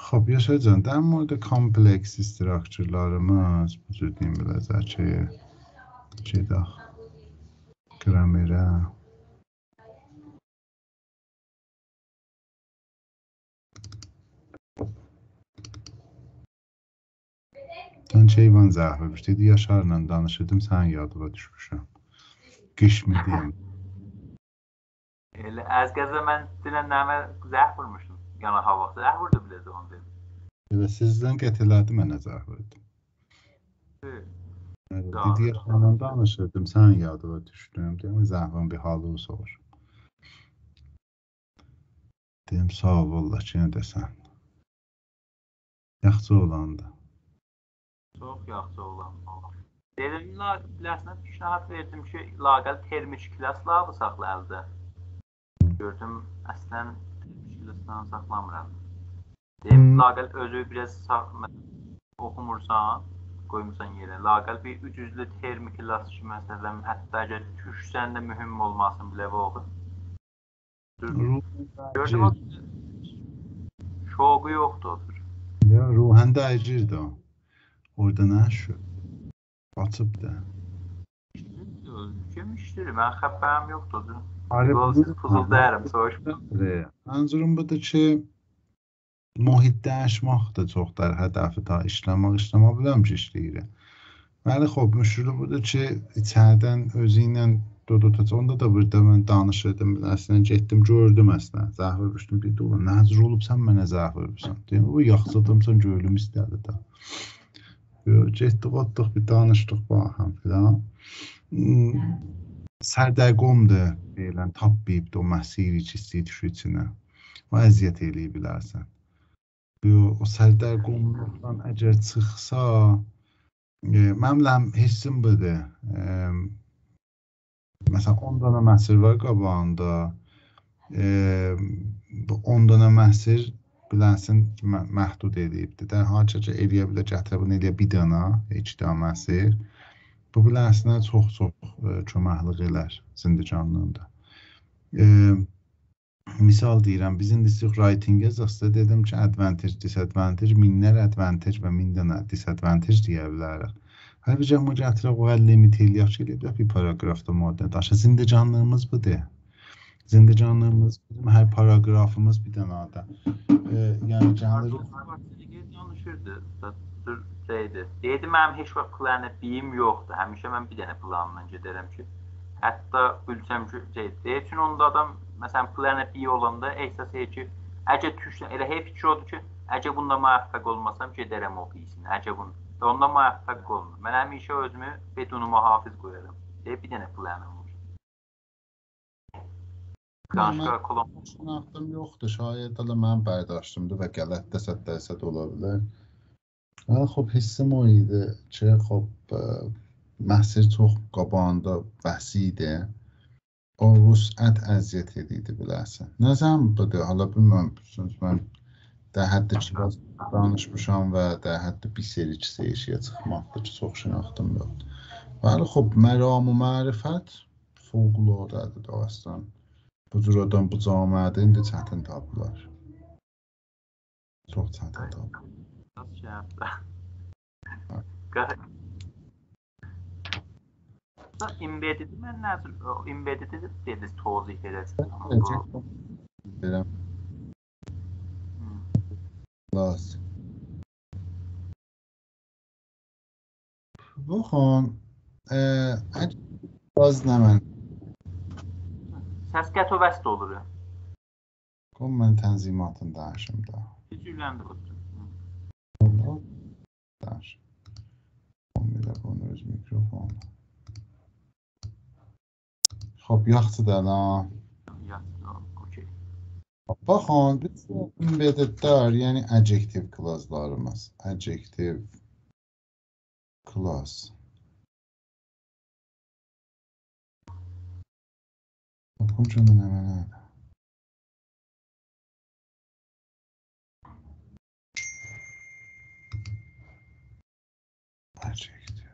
Xop, Yaşarcan, در مورد کامپلکس استراکچرlarımız bu cür deyim biləcək ki, gedək qramerə. Sən Şeyvan Zəhvəviş dedi, Yaşarla danışırdım, sən yadıma düşmüşəm. Qış mı deyəm? Elə az qəzə mən dinən nəmə zəhv vurmuşdum. Yəni hava zəhv vurdu biləcə onu dedim. Elə sizdən qətələdi mənə zəhv verdim. Dedi, Yaşarla danışırdım, sən yadıma düşdüm. Deyəm, Zəhvən bir halı soğur. Deyim, sağ ol, valla ki, nə desən. Yaxşı olandı. Çox yaxşı olan. Dedim, biləsinə pişnahat verdim ki, laqəl termik klaslardı saxla əldə. Gördüm, əslən termik klaslarını saxlamıram. Deyim, laqəl özü biraz oxumursan, qoymursan yerə. Laqəl bir 300-lü termik klas ki, məsələn, hətta əgər düşsən də mühüm olmasın biləvə oxu. Gördüm, o şoğu yoxdur. Ya, ruhən dəyicirdi o. Orada nə şu? Açıb da. Yemişdir, mən xəbərim yoxdur. Fuzul dəyərəm, soğuşma. Mənzurum budur ki, mühit dəyişmək da çox dar hədəfi ta işləmək biləm ki, işləyir. Bəli, xop, müşkülü budur ki, içərdən özü ilə dodotacaq. Onda da burada mən danışırdım, əslən, getdim, gördüm əslən. Zəhv vermişdim, bir də olan, nəcür olub sən mənə zəhv vermişsən. Deyim, bu yaxşıdımsan, göylüm istədi da. Getdik, otduq, bir danışdıq baxam filan. Sərdərqomdur, deyilən, tapmayıbdır o məsiri ki, istəyir düşü içinə. O əziyyət eləyib bilərsən. O sərdərqomdan əgər çıxsa, mənim hissim budur. Məsələn, 10 dana məsir var qabağında. 10 dana məsir biləsin ki, məhdud edibdir. Də haçı ki, eləyə bilər, gətirə bunu eləyə bir dana, 2 dana məsir. Bu biləsinə çox-çox köməklik elər zindicanlığında. Misal deyirəm, biz indi siz writing yazıqsa dedim ki, advantage, disadvantage, minlər advantage və 1000 dana disadvantage deyə bilərik. Halbuki bu gətirək o limit eləyək ki, eləyək bir paragrafda model daşı. Zindicanlığımız budur. Zindicanlığımız, bizim hər paragrafımız bir dənədir. Yəni gəlir... Danışırdı, deydi. Deydi, mənim heç vaxt planə biyim yoxdur. Həmişə mən bir dənə planla gedərəm ki, hətta bilsəm ki, deyir ki, onda adam, məsələn, planə biyi olanda ehsas edir ki, əgər tüşsən, elə hey fikir odur ki, əgər bunda müvəffəq olmasam, gedərəm o biyisin, əgər bunda. Onda müvəffəq olmur. Mən həmişə özümü bedunuma hafiz qoyarım. Deyir, bir dənə planım olur. Şinaxtım yoxdur, şayət hələ mənim bərdاشtımdır və qələt də 100% ola bilər. Xop, hissim o idi ki, xop, məsir çox qabağında vəsidir. O vüsət əziyyət edirdi bilərsən. Nəzəm budur, hala bilməm, mən də həddə ki, danışmışam və də həddə bir seri 2 serişiyə çıxmaqdır ki, çox şinaxtım yoxdur. Bəli, xop, məram-ı mərifət fövqüladadır da aslan. Bu cür adam bu camiədə indi çətin tapılar. Çox çətin tapılar. Nasıl şey yaptı? Embedded mən nəzir, embedded dediniz, tozih edəsiniz. Verəm. Lazım. Baxın, az nə mən? Səs qətovəst olur ya. Qoy mən tənzimatını danışım da. Cürləndi bu. Danış. öz mikrofon. خب yaxşıdır lan. Okey. Baxın, biz embeddedlər, yəni adjective classlarımız. Adjective class. Baxın cümlə nədir? Adjective.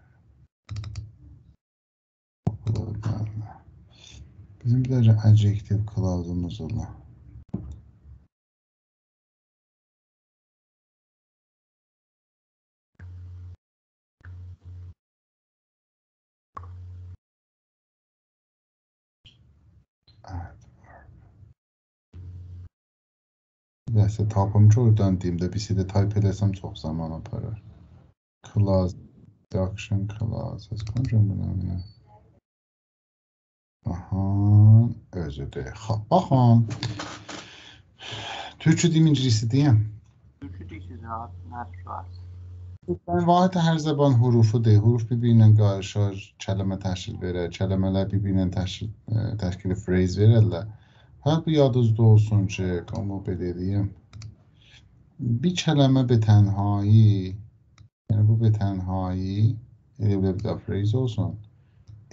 Bizim bir də adjective classımız olur. Nəsə tapımcı oradan deyimdə bir də type eləsəm çox zaman aparır. Class, deduction class. Koncum bunu. Aha, özüdür. Baxın. Türkçe deyim, İngilizce deyim. Türkçe deyil, rahat. Vahid hər zaman hurufudur. Huruf bir-birinə qarışır, kəlmə təşkil verir, kəlmələr bir-birinə təşkil phrase verirlər. Hər bu yadınızda olsun ki, como belə deyim. Bir kəlmə be tənhayi, yəni bu be tənhayi, elə bir də phrase olsun.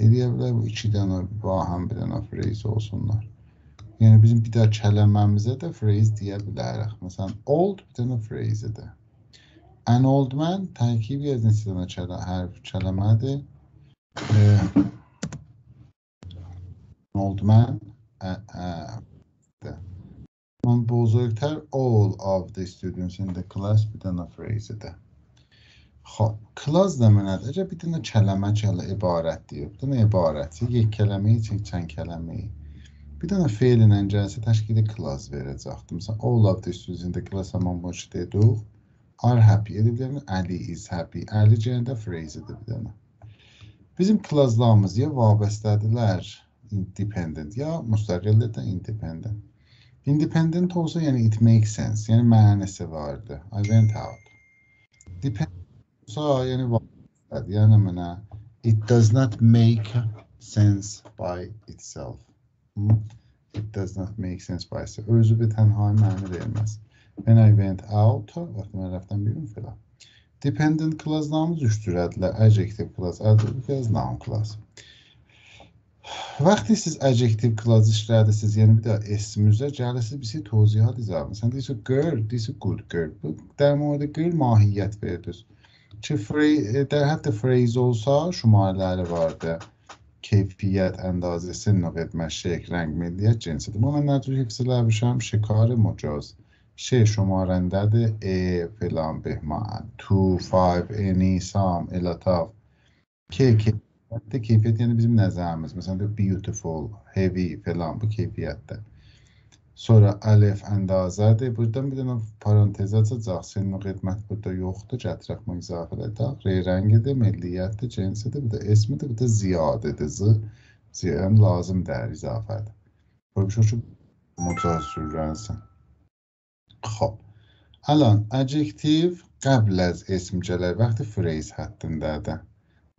Elə bilər bu iki dənə bahəm bir dənə phrase olsunlar. Yəni bizim bir də kələməmizə də phrase deyə bilərik. Məsələn, old bir dənə phrase'dir. An old man tərkibi az neçə dənə hərf kələmədir. Old man buzurgtər all of the students in the class bir dənə phrase'dir. Xop, class nədir? Əcə bir dənə kələmə ibarət deyir. Bir dənə ibarəti, یک kələməyi, çəkən kələməyi. Bir dənə feillə gəlsə təşkili class verəcəkdir. Məsələn, all of the students in the class həman boş dedik. Are happy. Edebilirim. Ali is happy. Ali cəhəndə phrase-dir bir dənə. Bizim classlarımız ya vabəstədirlər, independent, ya müstəqildir də independent. Independent olsa, yəni it makes sense, yəni mənası vardı. I went out. Dependent olsa, yəni vabəstədir, yəni mənə it does not make sense by itself. It does not make sense by itself. Özü bir tənhayi məni verməz. When I went out, vaxtı mən rəfdən birim filan. Dependent classlarımız üç cürədirlər. Adjective class, adjective class, noun class. Vaxtı siz adjective class işlədirsiniz, yəni bir də esmizə gəlirsiniz, bir şey tozihat izah. Məsələn, deyirsə girl, deyirsə good girl. Bu dərmorda girl mahiyyət verilir. Ki, der hətta phrase olsa, şumarları vardı. Keyfiyyət, əndazəsi, növ etmə, şək, rəng, milliyyət, cinsidir. Bu mən nəcür hifz eləmişəm, şikarı məcaz. Şey şumarəndədir, filan, behman, to, five, any, some, elatav. Keyfiyyət yəni bizim nəzərimiz. Məsələn, beautiful, heavy, filan, bu keyfiyyətdir. Sonra əlif əndazədir. Buradan bir dənə parantez açacaq. Senin o xidmət burada yoxdur. Gətirək mə izafə edək. Rəngidir, milliyyətdir, cinsidir, bu da esmidir, bu da ziyadedir. Ziyadəm lazım dəyər izafədir. Böyle bir şey ki, məcaz sürrənsin. Xob, الان adjektiv qəbl az esm gələr vaxtı phrase həddindədir.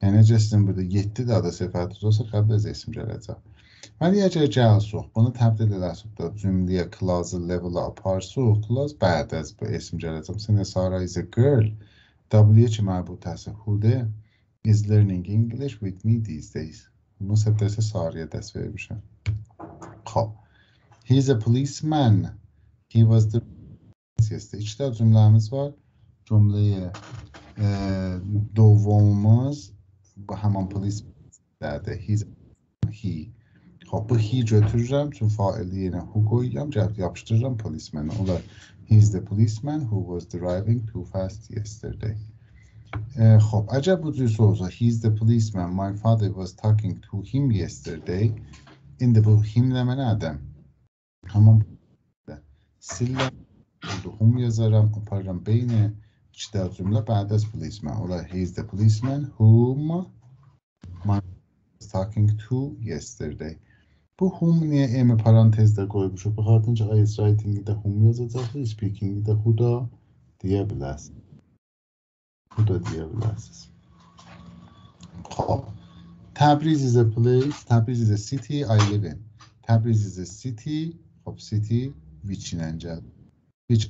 Yəni, sizin burada 7 də sifətiniz olsa qəbl az esm gələcək. Vəli əgər gəlsək, bunu təbdil edəsiq da cümləyə class level-a aparsıq, class bəd az bu esm gələcək. Məsələn, Sara is a girl, W ki mərbutəsi who is learning English with me these days. Bunun səbdəsi Saraya dəst vermişəm. Xob, he is a policeman, he was the İçdə cümləmiz var. Cümləyə dovamımız həman polislərdir. He. Xob, bu he götürürəm. Çünki faili yenə who qoyuram. Yapışdırıram policemanı. Olar, he is the policeman who was driving too fast yesterday. Xob, əgər bu cüzü olsa, he is the policeman, my father was talking to him yesterday. İndi bu him nə mənədir? Həman sillər. Hum yazaram, aparıram beyni, içdə cümlə bəd az policeman. Olar, he is the policeman whom my was talking to yesterday. Bu whom niyə emi parantezdə qoymuşuq? Baxardınca I is writing-də whom yazacaqdır, speaking-də who da deyə bilərsiniz. Who da deyə bilərsiniz. خب Tabriz is a place, Tabriz is a city I live in. Tabriz is a city, خب city which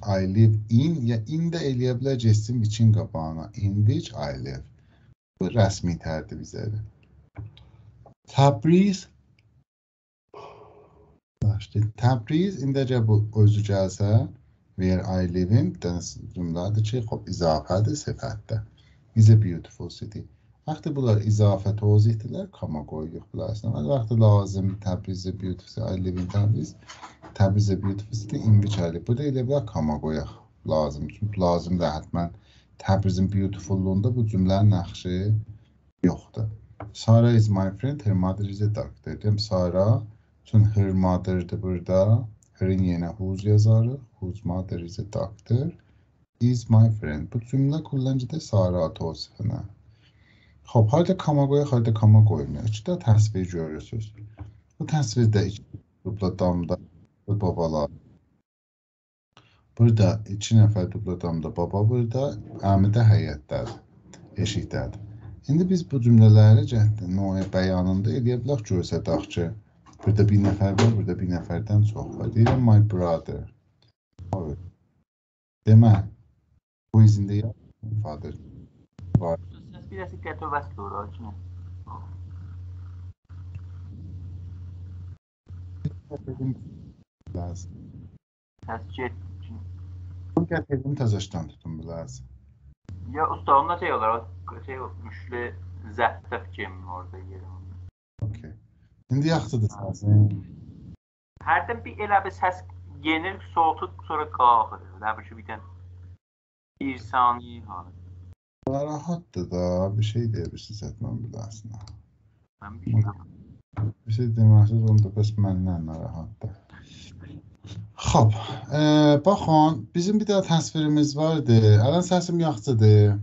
I live in ya in də eləyə biləcəksin which-in qabağına. In which I live. Bu rəsmi tərdir bizədir. Tabriz indəcə bu özü gəlsə where I live in cümlədir ki, xop izafədir, sifətdə. Is a beautiful city. Vaxtı bunlar izafə tozihdirlər, kama qoyuq bilərsən. Vaxtı lazım Tabriz is a beautiful city, I live in Tabriz. Tabriz is a beautiful city, in which I live. Bu da elə bilər kama qoyaq lazım. Çünki lazım da hətmən Tabrizin beautifulluğunda bu cümlənin nəxşi yoxdur. Sara is my friend, her mother is a doctor. Deyim Sara, çünki her mother'dır burada. Her'in yenə whose yazarıq. Whose mother is a doctor is my friend. Bu cümlə kullanıcıda Sara tozifine. Xop, harada kama qoyaq, harada kama qoymuyor. İki də təsvir görürsünüz. Bu təsvirdə iki dubla damda babalar. Burada 2 nəfər dubla damda baba burada, əmi də həyətdədir, eşikdədir. İndi biz bu cümlələri növ bəyanında eləyə bilərik görsədək ki, burada bir nəfər var, burada bir nəfərdən çox var. Deyirəm my brother. Demə, bu izində ya, father var. Ses birisi qəto bəs doğru, açın. Lazım. Təscil için. Bu gətirdim təzəşdən tutun lazım. Ya usta onda şey olur, şey müşlü zəftə fikrim orada yerim. Okey. İndi yaxşıdır səsin. Hərdən bir elə bir səs yenir, soğutup sonra qalxır. Nə bir şey bitən bir saniye halı. Rahatdır da, bir şey deyirsiniz etməm bilərsin. Mən bir şey Bir şey deməsiz, onda bəs məndən narahatdır. Xop, baxın, bizim bir daha təsvirimiz vardı. Ələn səsim yaxşıdır.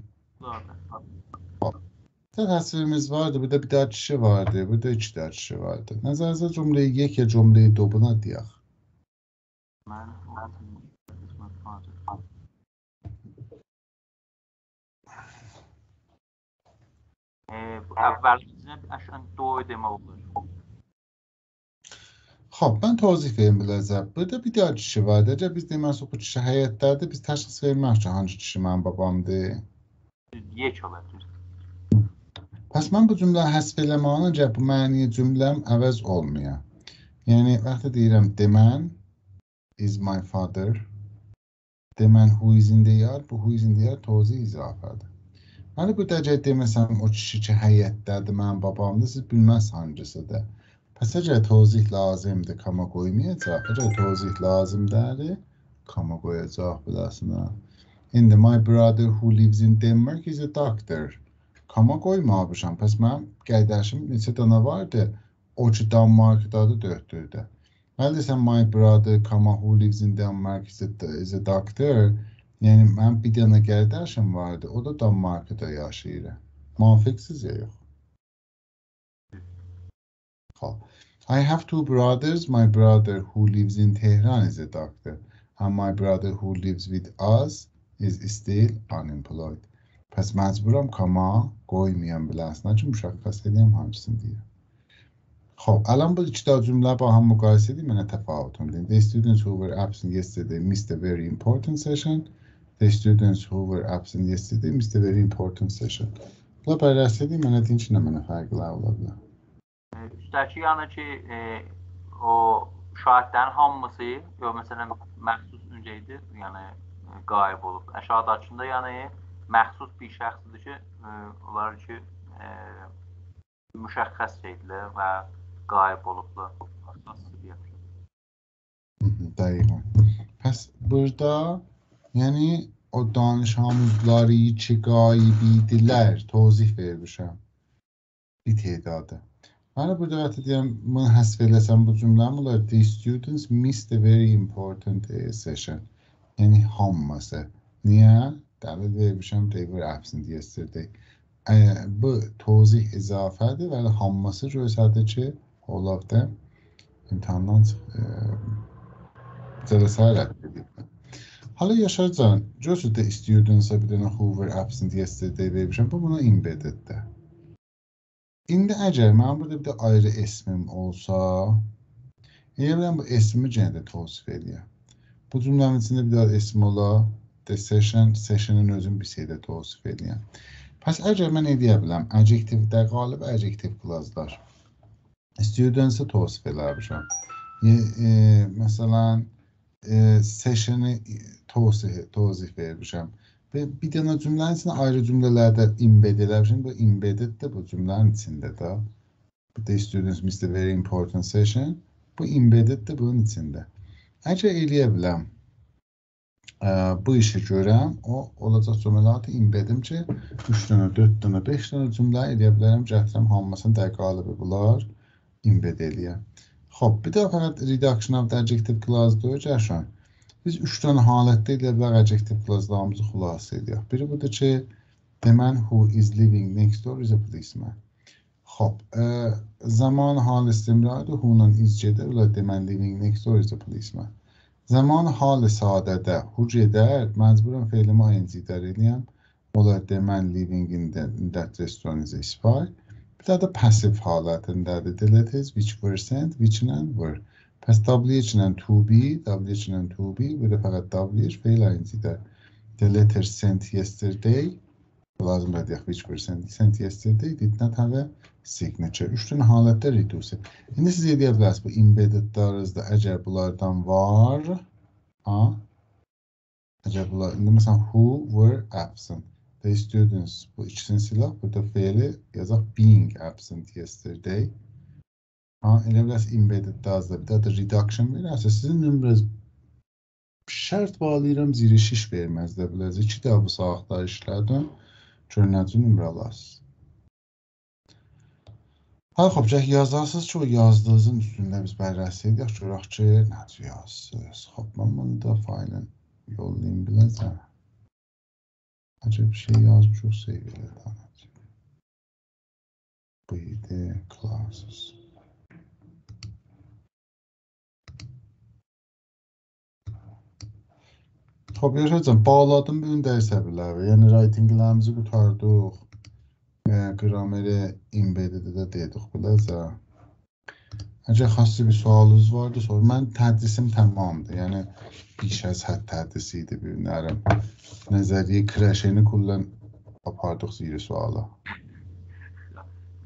Bir təsvirimiz vardı, burada bir daha kişi vardı, burada 2 daha kişi vardı. Nəzərinizə cümleyi yek ya cümleyi dobuna deyək. Əvvəlcə aşağı doğru demək olur. Xop, mən tozih verim biləcəm. Burada bir daha kişi vardı. Əgər biz deməsək bu kişi həyətdədir, biz təşxis vermək ki, hangi kişi mənim babamdır. Yek olabilir. Pəs mən bu cümlə həsb eləməyinə gəl bu məniyə cümləm əvəz olmuyor. Yəni, vaxtı deyirəm, demən is my father. Demən who is in the yard, bu who is in the yard tozih izafədir. Hani bu dəcə deməsəm o kişi ki həyətdədir, mənim babamdır, siz bilməz hangisidir. Pəs əgər tozih lazımdır, kama qoymayacaq. Əgər tozih lazımdır, kama qoyacaq biləsinə. İndi my brother who lives in Denmark is a doctor. Kama qoymamışam. Pəs mənim qədəşim neçə dana vardı? O ki Danmarkdadır, 4-dür. Məli desəm my brother kama who lives in Denmark is a doctor. Yəni mənim bir dana qədəşim vardı. O da Danmarkda yaşayır. Manfiqsiz ya yox. I have 2 brothers. My brother who lives in Tehran is a doctor. And my brother who lives with us is still unemployed. Pəs məcburam kama qoymayam biləsinə ki, müşəxəs edeyim hangisini deyir. Xob, ələn bu 2 cümlə baxan müqayisə edeyim, mənə təfavütün deyim. The students who were absent yesterday missed a very important session. The students who were absent yesterday missed a very important session. Buna bərəs edeyim, mənə deyin ki, nə mənə fərqlər ola bilər. Üstəki yəni ki, o şahidlərin hamısı, məsələn, məxsus öncə idi, yəni qayıb olub. Aşağıdakında yəni məxsus bir şəxsdir ki, onlar ki, müşəxəs şeydilər və qayıb olublar. Dəqiqən. Pəs burada, yəni o danışanları ki, qayibidilər, tozih vermişəm. Bir tedadı. Hani burada vaxtı deyəm, bunu həsb eləsəm bu cümləm olar. The students missed a very important session. Yəni hamısı. Niyə? Dəlil vermişəm, they were absent yesterday. Bu tozih izafədir və hamısı göstərdir ki, all of them imtihandan cələsə rədd edib. Hala Yaşar can, görsün də students-a bir dənə who were absent yesterday vermişəm, bu buna embedded-də. İndi əgər mənim burada bir də ayrı ismim olsa, elə biləm bu ismi yenə də tavsif eləyəm. Bu cümlənin içində bir daha ism ola, the session'ın özün bir şeydə tavsif eləyəm. Pəs əgər mən edə biləm, adjektivdə qalib adjektiv clause-lar. Students-ı tavsif eləmişəm. Məsələn, session'ı tavsif vermişəm. Və bir dənə cümlənin içində ayrı cümlələrdə embed eləmişəm. Bu embedded də bu cümlənin içində də. Bu da students missed a very important session. Bu embedded də bunun içində. Əgər eləyə biləm, bu işi görəm, o olacaq cümlələri embedim ki, 3 dənə, 4 dənə, 5 dənə cümlə eləyə bilərəm, gətirəm hamısını da qalibi bunlar embed eləyəm. Xoş, bir də fəqət reduction of the adjective clause-da öyrəşən. Biz 3 dənə halətdə edə bilər adjective clause-larımızı xülasə edək. Biri budur ki, the man who is living next door is a policeman. Xoş, zaman hal istimrardır, who-nun is gedir, the man living next door is a policeman. Zaman hal sadədə who gedər, məcburən feilimi ing-dar eləyəm. Olar the man living in that restaurant is a spy. Bir də passive halətindədir. Delete is, which were sent, which and were. Pəs WH ilə to be, bir də fəqət WH feil ing-dar. The letter sent yesterday, lazım edək, which were sent yesterday, did not have a signature. 3 dənə halətdə reduce. İndi siz edə bilərsiniz, bu embeddedlarınızda əgər bunlardan var, əgər bunlar, indi məsələn, who were absent. The students, bu ikisini silaq, burada feili yazaq being absent yesterday. Elə bilərsiniz embeddedlarınızda bir də reduction verərsiniz. Sizin nömrəniz şərt bağlayıram, ziri şiş verməz də bilərsiniz. 2 də bu saatlar işlədim, görünəcə nömrə alasınız. Xoş, yazarsınız ki, o yazdığınızın üstündə biz bərrəsi edək, görək ki, necə yazsınız. Xoş, mən bunu da failin yollayayım biləcəm. Acaba bir şey yazmışıq, save elədən. Bu idi, classes. Xoş, yaşayacağım, bağladım bugün dərsə biləvi. Yəni, writinglərimizi qutardıq. Grameri embedded'ı da dedik biləcə. Əgər xassi bir sualınız vardı, sonra mən tədrisim tamamdır. Yəni, biş az hədd tədrisi idi bilinərəm. Nəzəriyə kreşeni kullan apardıq ziri suala.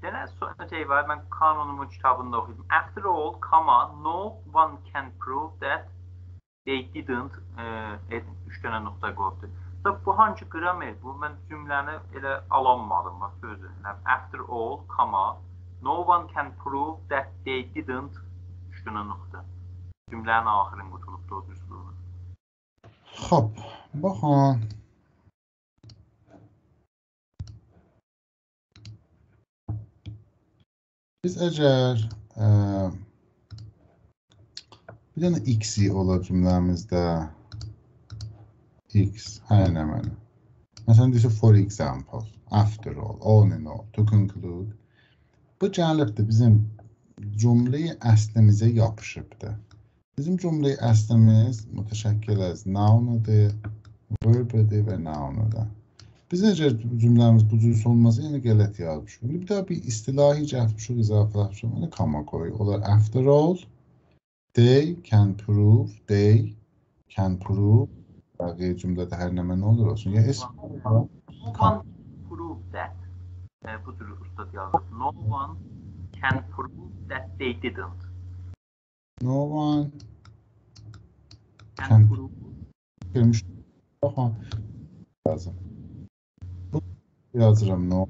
Yenə şey var, mən kanunumun kitabında oxudum. After all, comma, no one can prove that they didn't 3 dənə nöqtə qoydu. Bu hangi gramer? Bu mən cümləni elə alanmadım, bax sözü. After all, comma, no one can prove that they didn't 3 dənə nöqtə. Cümlənin axırını qutulub da o düzlüğünü. Xoş, baxın. Biz əgər bir dənə x-i ola cümləmizdə x, hər nə mənə. Məsələn, deyirsə, for example, after all in all, to conclude. Bu gəlibdir, bizim cümləyi əslimizə yapışıbdır. Bizim cümləyi əslimiz mütəşəkkil az noun-udur, verb-udur və noun-udur. Biz əgər cümləmiz bu cür olmasa, yəni qələt yazmışıq. Bir daha bir istilahi gəlmişik, izafələşmişik, yəni comma qoy. Olar after all, they can prove, bəqiyə cümlədə hər nəmə nə olur olsun. Ya no one prove that. Bu cür ustad yazır. No one can prove that they didn't. No one can prove. Görmüş. Baxın. Yazım. Bu yazıram no.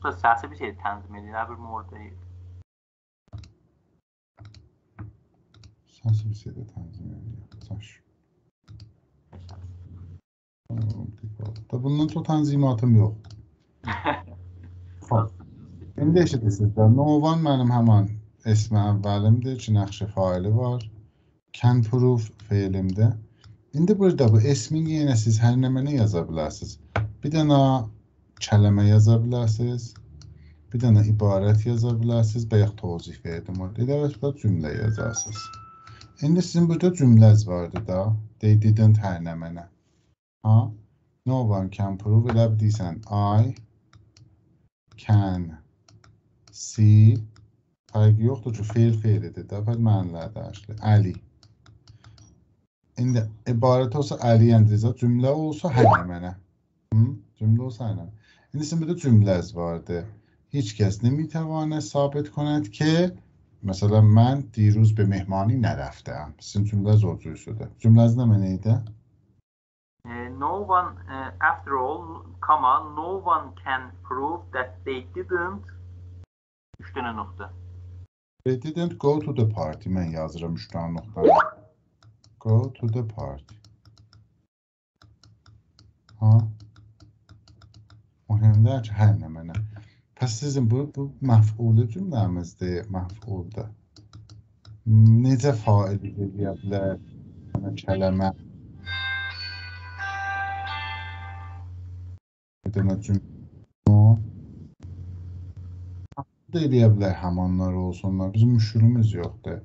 Səsi bir şey tənzim edir, bir orada deyil. Səsi bir şey də tənzim edir. Saç. Bundan çox tənzimatım yox. İndi eşidirsiniz də, no one mənim həman ismi əvvəlimdir ki, nəqşi faili var. Can prove feilimdir. İndi burada bu ismin yenə siz hər nəməni yaza bilərsiniz. Bir dənə kələmə yaza bilərsiniz, bir dənə ibarət yaza bilərsiniz, bayaq tozih verdim orada. İlk cümlə yazarsınız. İndi sizin burada cümləz vardı da. They didn't hər nə mənə. Ha? No one can prove. Elə deyirsən I can see. Fərqi yoxdur ki, feilidir də. Bəli mənlər dəyişdi. Əli. İndi ibarət olsa Əli Əndrizə, cümlə olsa hər nə mənə. Cümlə olsa hər nə. İndi sizin burada cümləz vardı. Heç kəs نمیتواند ثابت کند که مثلا من دیروز به مهمانی نرفتم. Sizin cümləz olacaqdır. Cümləz nə mənə No one, after all, comma, no one can prove that they didn't. Üç dənə nöqtə. They didn't go to the party. Mən yazıram üç dənə nöqtə. Go to the party. Ha? Mühümdür ki, hər nə mənə. Pəs sizin bu məf'ulu cümləmizdir, məf'uldur. Necə fail edə bilər? Kələmə. Bir dənə cümlə. Da eləyə bilər həmanlar olsunlar. Bizim müşkülümüz yoxdur.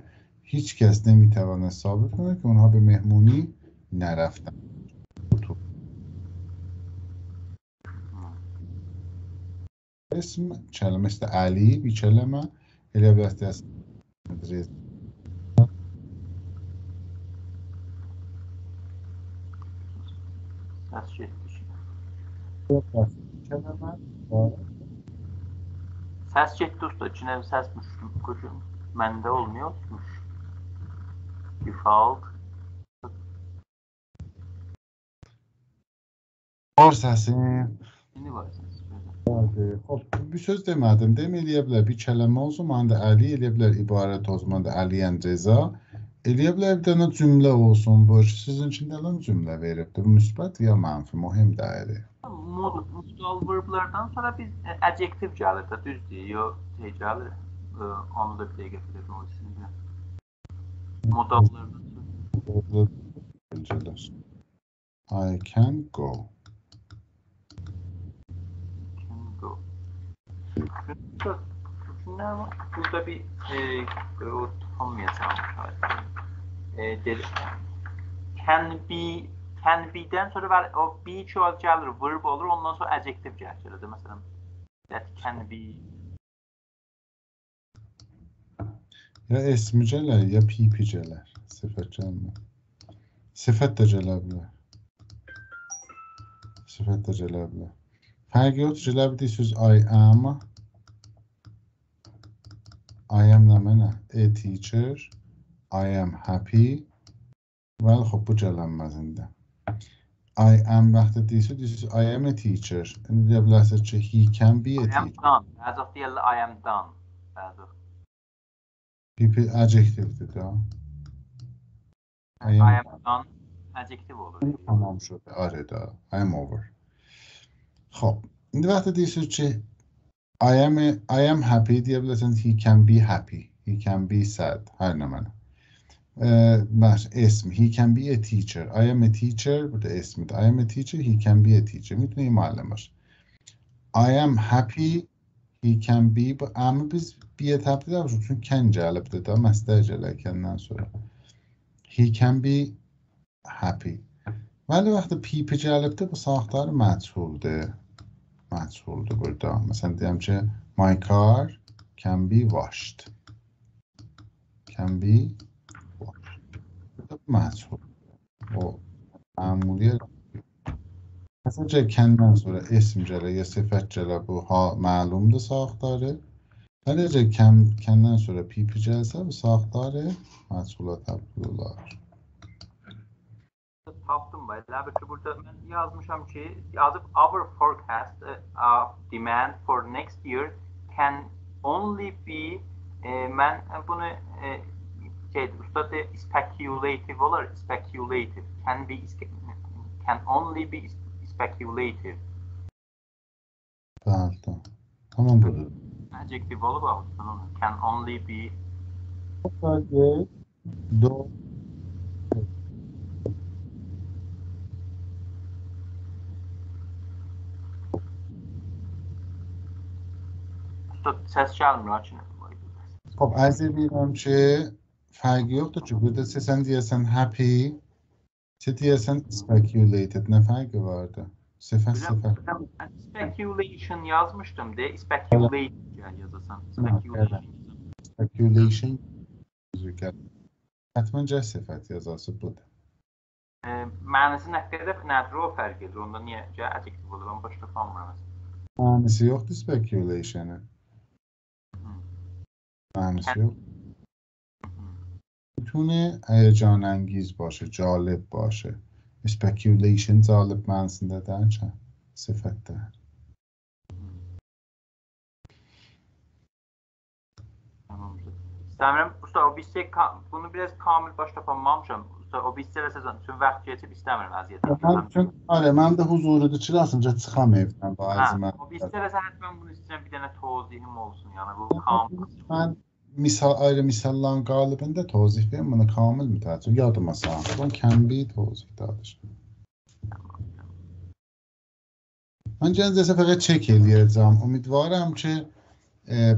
Heç kəs نمیتواند ثابت کند که اونها به مهمونی نرفتن. اسم کلمه است علی بی کلمه elə bilərsiniz است. Səs getmiş. Kəlmə var. Səs getdi usta. İçinə səs qoşun. Məndə olmuyormuş. Default. Var səsin. İndi var səs. Xop, bir söz demədim. Eləyə bilər bir kəlmə olsun, məndə Əli, eləyə bilər ibarət olsun, məndə Əliyyən Reza. Eləyə bilər bir dənə cümlə olsun, bu sizin üçün nə cümlə veribdir? Müsbət ya mənfi, mühim deyil. Modal verblərdən sonra biz adjektiv gəlir də, düzdür, yox şey gəlir. Onu da bir dəqiqə gətirdim o içində. Modallardan sonra. I can go. Burada bir tanımayacağım dedi. Can be'den sonra o be çoğal gəlir, verb olur, ondan sonra adjektiv gəlir. Mesela that can be. Ya esmicələr, ya pipicələr. Sifət gəlmir. Sifət də gələ bilər. Sifət də gələ bilər. Fərqi yoxdur, gələ bilirsiniz I am. I am nə mənə? A teacher. I am happy. Bəli, xop, bu gələnməz indi. I am vaxtı deyirsiniz, I am a teacher. İndi deyə bilərsiniz ki, he can be a teacher. I am done. As of deyil, I am done. As of. Pipi adjektivdir da. I am done. Adjektiv olur. Tamam şöyle, arada. I am over. Xop, indi vaxtı deyirsiniz ki, I am happy deyə bilərsiniz, he can be happy. He can be sad. Hər nə mənə. اسم he can be a teacher. I am a teacher. burada اسمdir. I am a teacher. He can be a teacher. میتونه این معلم باشه. I am happy. He can be. Amma biz bir etapda yapmışıq. Çünki can gəlibdir da. Məstər gələkəndən sonra. He can be happy. Vəli vaxtı PP gəlibdir. Bu saatları məchuldur. Məchuldur burada. Məsələn deyəm ki, my car can be washed. Can be məchul. O məmuliyə Məsəlcə, kəndən sonra esm gələ, ya sifət gələ, bu məlumdur saatları. Eləcə, kəndən sonra PP gəlsə, bu saatları məchula təbdil olar. Tapdım ben. Elbette burada ben yazmışam ki yazıp our forecast demand for next year can only be ben bunu usta de speculative olur. Speculative can only be speculative. Bəli. Tamam burada. Adjective olur mu? Can only be. Do. Usta ses gəlmir açın. Xop, ərz edirəm ki, fərqi yoxdur ki, burada sən deyəsən happy, sən deyəsən speculated, nə fərqi vardı? Sifət. Speculation yazmışdım de, speculation yazasan. Speculation Hətməncə sifət yazası budur. Mənası nə qədər nədir o fərq edir? Onda niyə adjektiv olur? Ben başqa tanımıram. Mənası yoxdur speculation'ın. Mənası yox. میتونه هیجان انگیز باشه، جالب باشه. Speculation جالب mənasında der çə? Sifətdə. İstəmirəm, usta, o bizcə, bunu biraz kamil başda yapamamışam. Usta, o bizcə rəsəsən, üçün vaxt keçib istəmirəm əziyyət edirəm. Mən də huzurudur, çıxasınca çıxam evdən, bazı mən. O bizcə rəsə həttmən bunu istəyirəm, bir dənə tozihim olsun, yəni bu kamil. Mən ayrı misalların qalibində tozih verim, bunu kamil mütəəccür, yadıma sağım. Bu kəmbi tozihdadır. Mən gəncəsə fəqət çək eləyəcəm. Ümidvarım ki,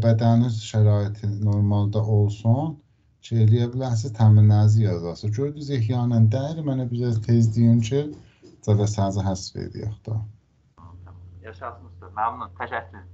bədəniz şəraiti normalda olsun, ki, eləyə bilərsiz təminləzi yazası. Gördünüz, ehyanən dəyir, mənə bizə tez deyin ki, cəvəsəzi həsv edəyək da. Yaşasın usta, məmnun, təşəkkür.